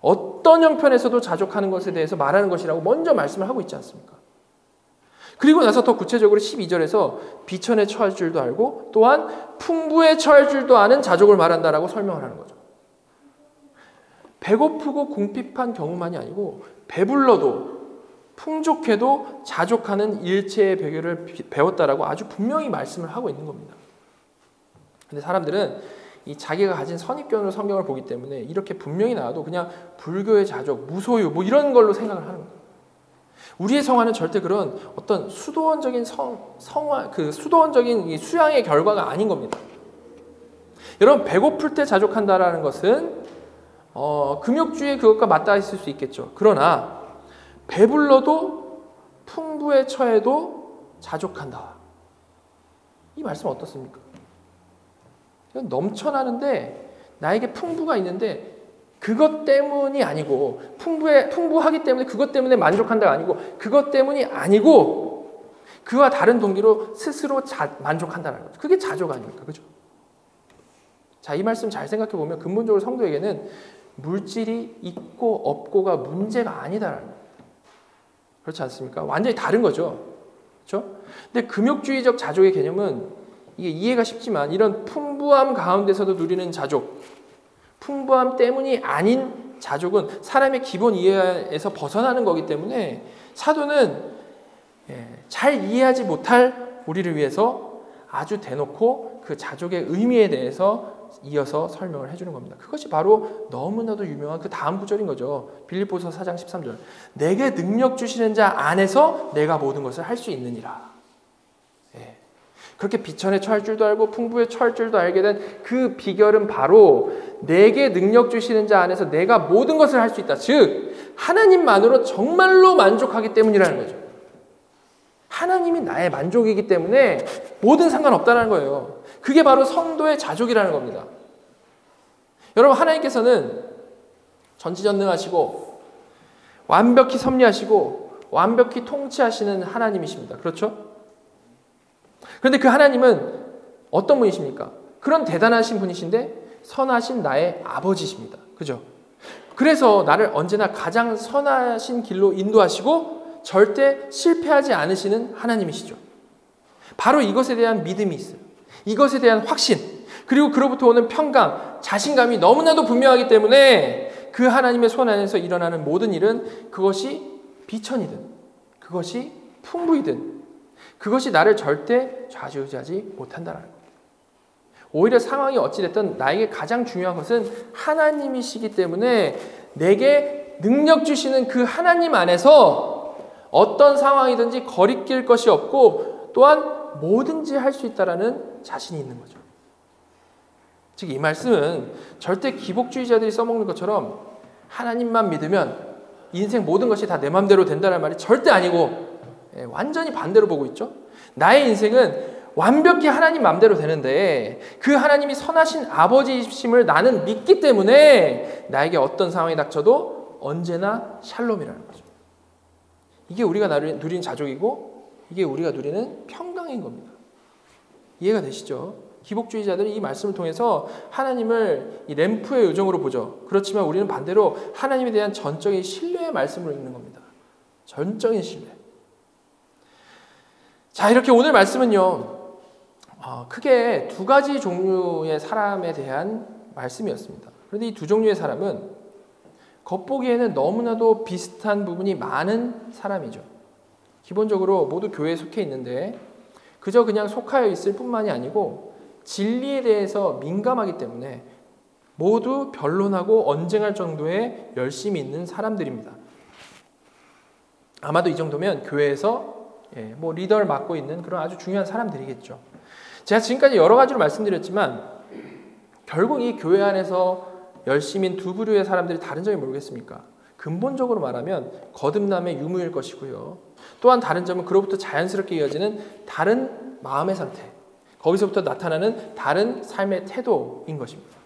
어떤 형편에서도 자족하는 것에 대해서 말하는 것이라고 먼저 말씀을 하고 있지 않습니까? 그리고 나서 더 구체적으로 12절에서 비천에 처할 줄도 알고 또한 풍부에 처할 줄도 아는 자족을 말한다라고 설명을 하는 거죠. 배고프고 궁핍한 경우만이 아니고 배불러도 풍족해도 자족하는 일체의 비결을 배웠다라고 아주 분명히 말씀을 하고 있는 겁니다. 근데 사람들은 이 자기가 가진 선입견으로 성경을 보기 때문에 이렇게 분명히 나와도 그냥 불교의 자족, 무소유 뭐 이런 걸로 생각을 하는 거예요. 우리의 성화는 절대 그런 어떤 수도원적인 수도원적인 이 수양의 결과가 아닌 겁니다. 여러분, 배고플 때 자족한다라는 것은 금욕주의 그것과 맞닿아 있을 수 있겠죠. 그러나 배불러도 풍부에 처해도 자족한다. 이 말씀 어떻습니까? 넘쳐나는데 나에게 풍부가 있는데 그것 때문이 아니고 풍부하기 때문에 그것 때문에 만족한다가 아니고 그것 때문이 아니고 그와 다른 동기로 스스로 만족한다는 거죠. 그게 자족 아닙니까? 그죠? 자, 이 말씀 잘 생각해 보면 근본적으로 성도에게는 물질이 있고 없고가 문제가 아니다라는 거예요. 그렇지 않습니까? 완전히 다른 거죠. 그렇죠? 근데 금욕주의적 자족의 개념은 이게 이해가 쉽지만 이런 풍부함 가운데서도 누리는 자족, 풍부함 때문이 아닌 자족은 사람의 기본 이해에서 벗어나는 거기 때문에 사도는 잘 이해하지 못할 우리를 위해서 아주 대놓고 그 자족의 의미에 대해서 이어서 설명을 해주는 겁니다. 그것이 바로 너무나도 유명한 그 다음 구절인 거죠. 빌립보서 4장 13절. 내게 능력 주시는 자 안에서 내가 모든 것을 할 수 있느니라. 예. 그렇게 비천에 처할 줄도 알고 풍부에 처할 줄도 알게 된 그 비결은 바로 내게 능력 주시는 자 안에서 내가 모든 것을 할 수 있다. 즉 하나님만으로 정말로 만족하기 때문이라는 거죠. 하나님이 나의 만족이기 때문에 뭐든 상관없다는 거예요. 그게 바로 성도의 자족이라는 겁니다. 여러분, 하나님께서는 전지전능하시고 완벽히 섭리하시고 완벽히 통치하시는 하나님이십니다. 그렇죠? 그런데 그 하나님은 어떤 분이십니까? 그런 대단하신 분이신데 선하신 나의 아버지십니다. 그죠? 그래서 나를 언제나 가장 선하신 길로 인도하시고 절대 실패하지 않으시는 하나님이시죠. 바로 이것에 대한 믿음이 있어요. 이것에 대한 확신, 그리고 그로부터 오는 평강, 자신감이 너무나도 분명하기 때문에 그 하나님의 손 안에서 일어나는 모든 일은 그것이 비천이든 그것이 풍부이든 그것이 나를 절대 좌지우지하지 못한다는 겁니다. 오히려 상황이 어찌됐든 나에게 가장 중요한 것은 하나님이시기 때문에 내게 능력 주시는 그 하나님 안에서 어떤 상황이든지 거리낄 것이 없고 또한 뭐든지 할 수 있다라는 자신이 있는 거죠. 즉 이 말씀은 절대 기복주의자들이 써먹는 것처럼 하나님만 믿으면 인생 모든 것이 다 내 맘대로 된다는 말이 절대 아니고 완전히 반대로 보고 있죠. 나의 인생은 완벽히 하나님 맘대로 되는데 그 하나님이 선하신 아버지이심을 나는 믿기 때문에 나에게 어떤 상황이 닥쳐도 언제나 샬롬이라는 거죠. 이게 우리가 누리는 자족이고 이게 우리가 누리는 평강인 겁니다. 이해가 되시죠? 기복주의자들이 이 말씀을 통해서 하나님을 이 램프의 요정으로 보죠. 그렇지만 우리는 반대로 하나님에 대한 전적인 신뢰의 말씀으로 읽는 겁니다. 전적인 신뢰. 자, 이렇게 오늘 말씀은요, 크게 두 가지 종류의 사람에 대한 말씀이었습니다. 그런데 이 두 종류의 사람은 겉보기에는 너무나도 비슷한 부분이 많은 사람이죠. 기본적으로 모두 교회에 속해 있는데 그저 그냥 속하여 있을 뿐만이 아니고 진리에 대해서 민감하기 때문에 모두 변론하고 언쟁할 정도의 열심이 있는 사람들입니다. 아마도 이 정도면 교회에서 리더를 맡고 있는 그런 아주 중요한 사람들이겠죠. 제가 지금까지 여러 가지로 말씀드렸지만 결국 이 교회 안에서 열심인 두 부류의 사람들이 다른 점이 모르겠습니까? 근본적으로 말하면 거듭남의 유무일 것이고요. 또한 다른 점은 그로부터 자연스럽게 이어지는 다른 마음의 상태, 거기서부터 나타나는 다른 삶의 태도인 것입니다.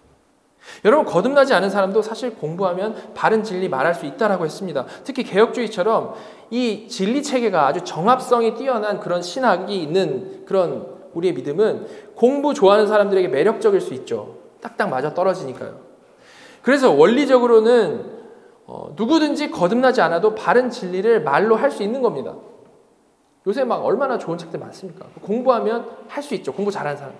여러분, 거듭나지 않은 사람도 사실 공부하면 바른 진리 말할 수 있다라고 했습니다. 특히 개혁주의처럼 이 진리 체계가 아주 정합성이 뛰어난 그런 신학이 있는 그런 우리의 믿음은 공부 좋아하는 사람들에게 매력적일 수 있죠. 딱딱 맞아 떨어지니까요. 그래서 원리적으로는 누구든지 거듭나지 않아도 바른 진리를 말로 할 수 있는 겁니다. 요새 막 얼마나 좋은 책들 많습니까? 공부하면 할 수 있죠. 공부 잘하는 사람.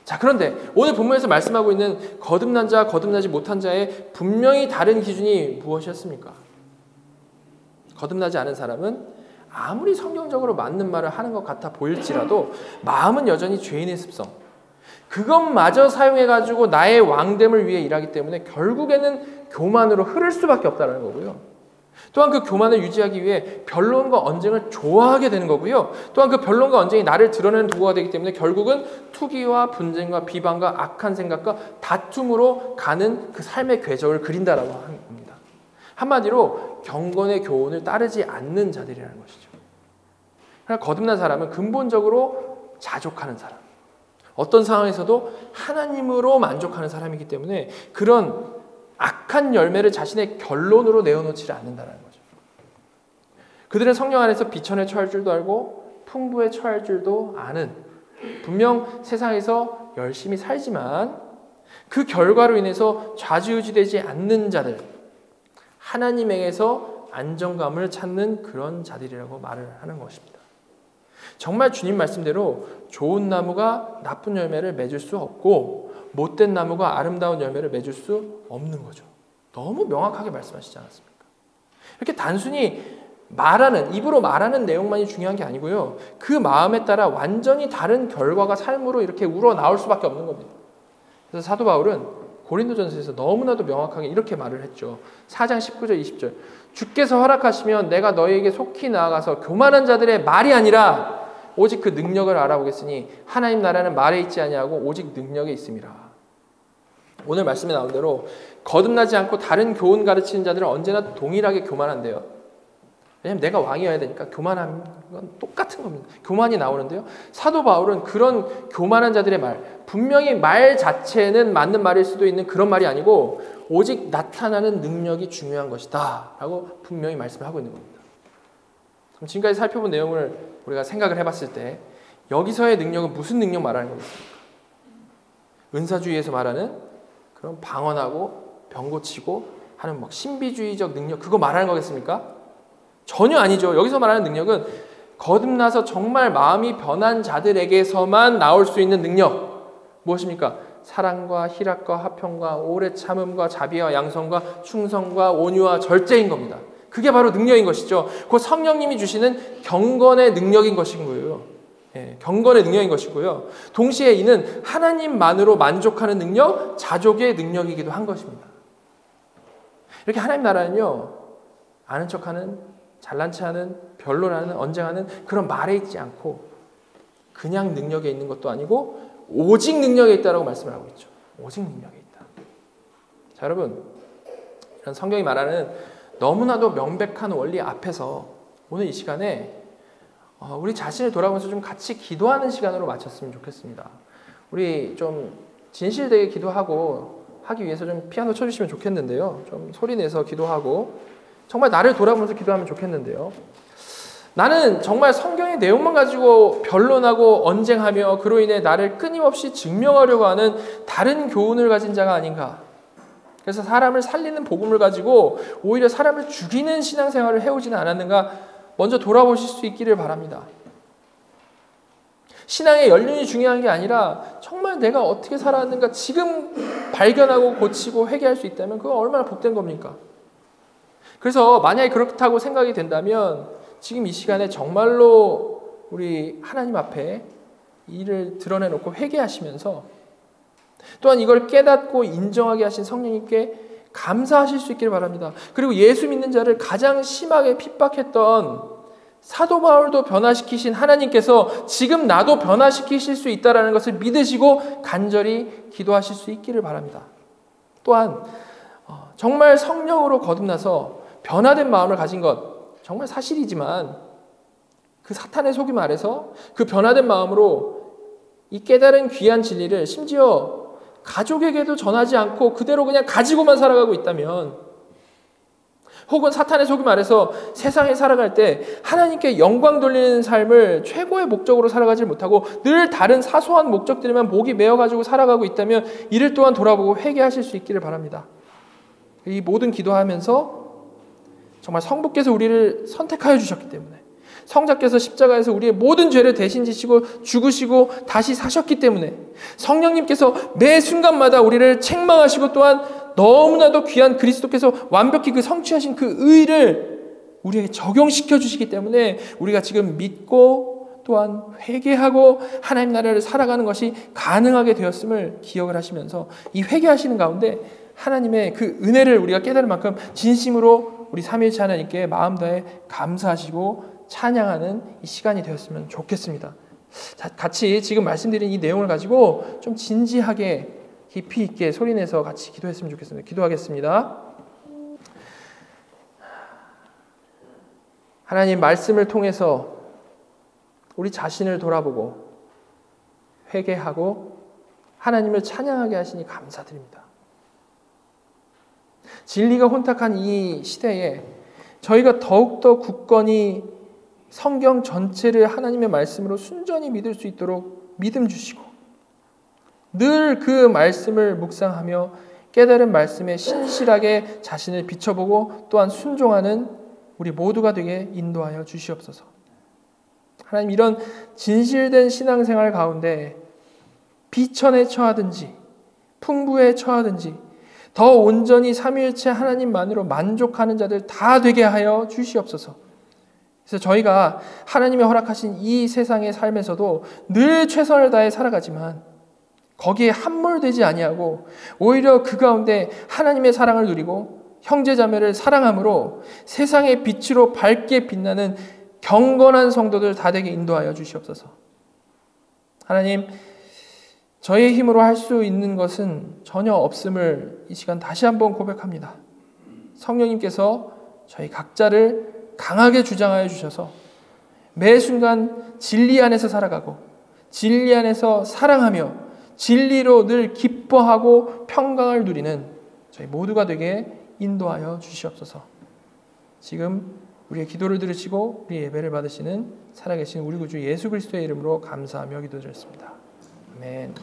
자, 그런데 오늘 본문에서 말씀하고 있는 거듭난 자, 거듭나지 못한 자의 분명히 다른 기준이 무엇이었습니까? 거듭나지 않은 사람은 아무리 성경적으로 맞는 말을 하는 것 같아 보일지라도 마음은 여전히 죄인의 습성, 그것마저 사용해가지고 나의 왕됨을 위해 일하기 때문에 결국에는 교만으로 흐를 수밖에 없다는 거고요. 또한 그 교만을 유지하기 위해 변론과 언쟁을 좋아하게 되는 거고요. 또한 그 변론과 언쟁이 나를 드러내는 도구가 되기 때문에 결국은 투기와 분쟁과 비방과 악한 생각과 다툼으로 가는 그 삶의 궤적을 그린다라고 합니다. 한마디로 경건의 교훈을 따르지 않는 자들이라는 것이죠. 그러나 거듭난 사람은 근본적으로 자족하는 사람, 어떤 상황에서도 하나님으로 만족하는 사람이기 때문에 그런 악한 열매를 자신의 결론으로 내어놓지 않는다는 거죠. 그들은 성령 안에서 비천에 처할 줄도 알고 풍부에 처할 줄도 아는, 분명 세상에서 열심히 살지만 그 결과로 인해서 좌지우지되지 않는 자들, 하나님에게서 안정감을 찾는 그런 자들이라고 말을 하는 것입니다. 정말 주님 말씀대로 좋은 나무가 나쁜 열매를 맺을 수 없고 못된 나무가 아름다운 열매를 맺을 수 없는 거죠. 너무 명확하게 말씀하시지 않았습니까? 이렇게 단순히 입으로 말하는 내용만이 중요한 게 아니고요. 그 마음에 따라 완전히 다른 결과가 삶으로 이렇게 우러나올 수밖에 없는 겁니다. 그래서 사도 바울은 고린도전서에서 너무나도 명확하게 이렇게 말을 했죠. 4장 19절 20절. 주께서 허락하시면 내가 너희에게 속히 나아가서 교만한 자들의 말이 아니라 오직 그 능력을 알아보겠으니 하나님 나라는 말에 있지 아니하고 오직 능력에 있음이라. 오늘 말씀에 나온 대로 거듭나지 않고 다른 교훈 가르치는 자들은 언제나 동일하게 교만한데요. 왜냐하면 내가 왕이어야 되니까 교만한 건 똑같은 겁니다. 교만이 나오는데요. 사도 바울은 그런 교만한 자들의 말, 분명히 말 자체는 맞는 말일 수도 있는 그런 말이 아니고 오직 나타나는 능력이 중요한 것이다 라고 분명히 말씀을 하고 있는 겁니다. 그럼 지금까지 살펴본 내용을 우리가 생각을 해봤을 때 여기서의 능력은 무슨 능력 말하는 거겠습니까? 은사주의에서 말하는 그런 방언하고 병 고치고 하는 막 신비주의적 능력, 그거 말하는 거겠습니까? 전혀 아니죠. 여기서 말하는 능력은 거듭나서 정말 마음이 변한 자들에게서만 나올 수 있는 능력. 무엇입니까? 사랑과 희락과 화평과 오래 참음과 자비와 양성과 충성과 온유와 절제인 겁니다. 그게 바로 능력인 것이죠. 그 성령님이 주시는 경건의 능력인 것인 거예요. 경건의 능력인 것이고요. 동시에 이는 하나님만으로 만족하는 능력, 자족의 능력이기도 한 것입니다. 이렇게 하나님 나라는요, 아는 척하는, 잘난 체하는, 변론하는, 언쟁하는 그런 말에 있지 않고 그냥 능력에 있는 것도 아니고 오직 능력에 있다라고 말씀을 하고 있죠. 오직 능력에 있다. 자, 여러분, 이런 성경이 말하는 너무나도 명백한 원리 앞에서 오늘 이 시간에 우리 자신을 돌아보면서 좀 같이 기도하는 시간으로 마쳤으면 좋겠습니다. 우리 좀 진실되게 기도하고 하기 위해서 좀 피아노 쳐주시면 좋겠는데요. 좀 소리 내서 기도하고 정말 나를 돌아보면서 기도하면 좋겠는데요. 나는 정말 성경의 내용만 가지고 변론하고 언쟁하며 그로 인해 나를 끊임없이 증명하려고 하는 다른 교훈을 가진 자가 아닌가. 그래서 사람을 살리는 복음을 가지고 오히려 사람을 죽이는 신앙생활을 해오지는 않았는가 먼저 돌아보실 수 있기를 바랍니다. 신앙의 연륜이 중요한 게 아니라 정말 내가 어떻게 살아왔는가 지금 발견하고 고치고 회개할 수 있다면 그건 얼마나 복된 겁니까? 그래서 만약에 그렇다고 생각이 된다면 지금 이 시간에 정말로 우리 하나님 앞에 이를 드러내놓고 회개하시면서 또한 이걸 깨닫고 인정하게 하신 성령님께 감사하실 수 있기를 바랍니다. 그리고 예수 믿는 자를 가장 심하게 핍박했던 사도 바울도 변화시키신 하나님께서 지금 나도 변화시키실 수 있다는 것을 믿으시고 간절히 기도하실 수 있기를 바랍니다. 또한 정말 성령으로 거듭나서 변화된 마음을 가진 것 정말 사실이지만 그 사탄의 속임 아래서 그 변화된 마음으로 이 깨달은 귀한 진리를 심지어 가족에게도 전하지 않고 그대로 그냥 가지고만 살아가고 있다면, 혹은 사탄의 속임 아래서 세상에 살아갈 때 하나님께 영광 돌리는 삶을 최고의 목적으로 살아가지 못하고 늘 다른 사소한 목적들에만 목이 메어가지고 살아가고 있다면 이를 또한 돌아보고 회개하실 수 있기를 바랍니다. 이 모든 기도하면서 정말 성부께서 우리를 선택하여 주셨기 때문에, 성자께서 십자가에서 우리의 모든 죄를 대신 지시고 죽으시고 다시 사셨기 때문에, 성령님께서 매 순간마다 우리를 책망하시고 또한 너무나도 귀한 그리스도께서 완벽히 그 성취하신 그 의를 우리에게 적용시켜 주시기 때문에 우리가 지금 믿고 또한 회개하고 하나님 나라를 살아가는 것이 가능하게 되었음을 기억을 하시면서 이 회개하시는 가운데 하나님의 그 은혜를 우리가 깨달을 만큼 진심으로 우리 삼위일체 하나님께 마음 다해 감사하시고 찬양하는 이 시간이 되었으면 좋겠습니다. 자, 같이 지금 말씀드린 이 내용을 가지고 좀 진지하게 깊이 있게 소리내서 같이 기도했으면 좋겠습니다. 기도하겠습니다. 하나님, 말씀을 통해서 우리 자신을 돌아보고 회개하고 하나님을 찬양하게 하시니 감사드립니다. 진리가 혼탁한 이 시대에 저희가 더욱더 굳건히 성경 전체를 하나님의 말씀으로 순전히 믿을 수 있도록 믿음 주시고 늘 그 말씀을 묵상하며 깨달은 말씀에 신실하게 자신을 비춰보고 또한 순종하는 우리 모두가 되게 인도하여 주시옵소서. 하나님, 이런 진실된 신앙생활 가운데 비천에 처하든지 풍부에 처하든지 더 온전히 삼위일체 하나님만으로 만족하는 자들 다 되게 하여 주시옵소서. 그래서 저희가 하나님이 허락하신 이 세상의 삶에서도 늘 최선을 다해 살아가지만 거기에 함몰되지 아니하고 오히려 그 가운데 하나님의 사랑을 누리고 형제자매를 사랑함으로 세상의 빛으로 밝게 빛나는 경건한 성도들 다 되게 인도하여 주시옵소서. 하나님, 저희의 힘으로 할 수 있는 것은 전혀 없음을 이 시간 다시 한번 고백합니다. 성령님께서 저희 각자를 강하게 주장하여 주셔서 매 순간 진리 안에서 살아가고 진리 안에서 사랑하며 진리로 늘 기뻐하고 평강을 누리는 저희 모두가 되게 인도하여 주시옵소서. 지금 우리의 기도를 들으시고 우리의 예배를 받으시는 살아계신 우리 구주 예수 그리스도의 이름으로 감사하며 기도드렸습니다. 아멘.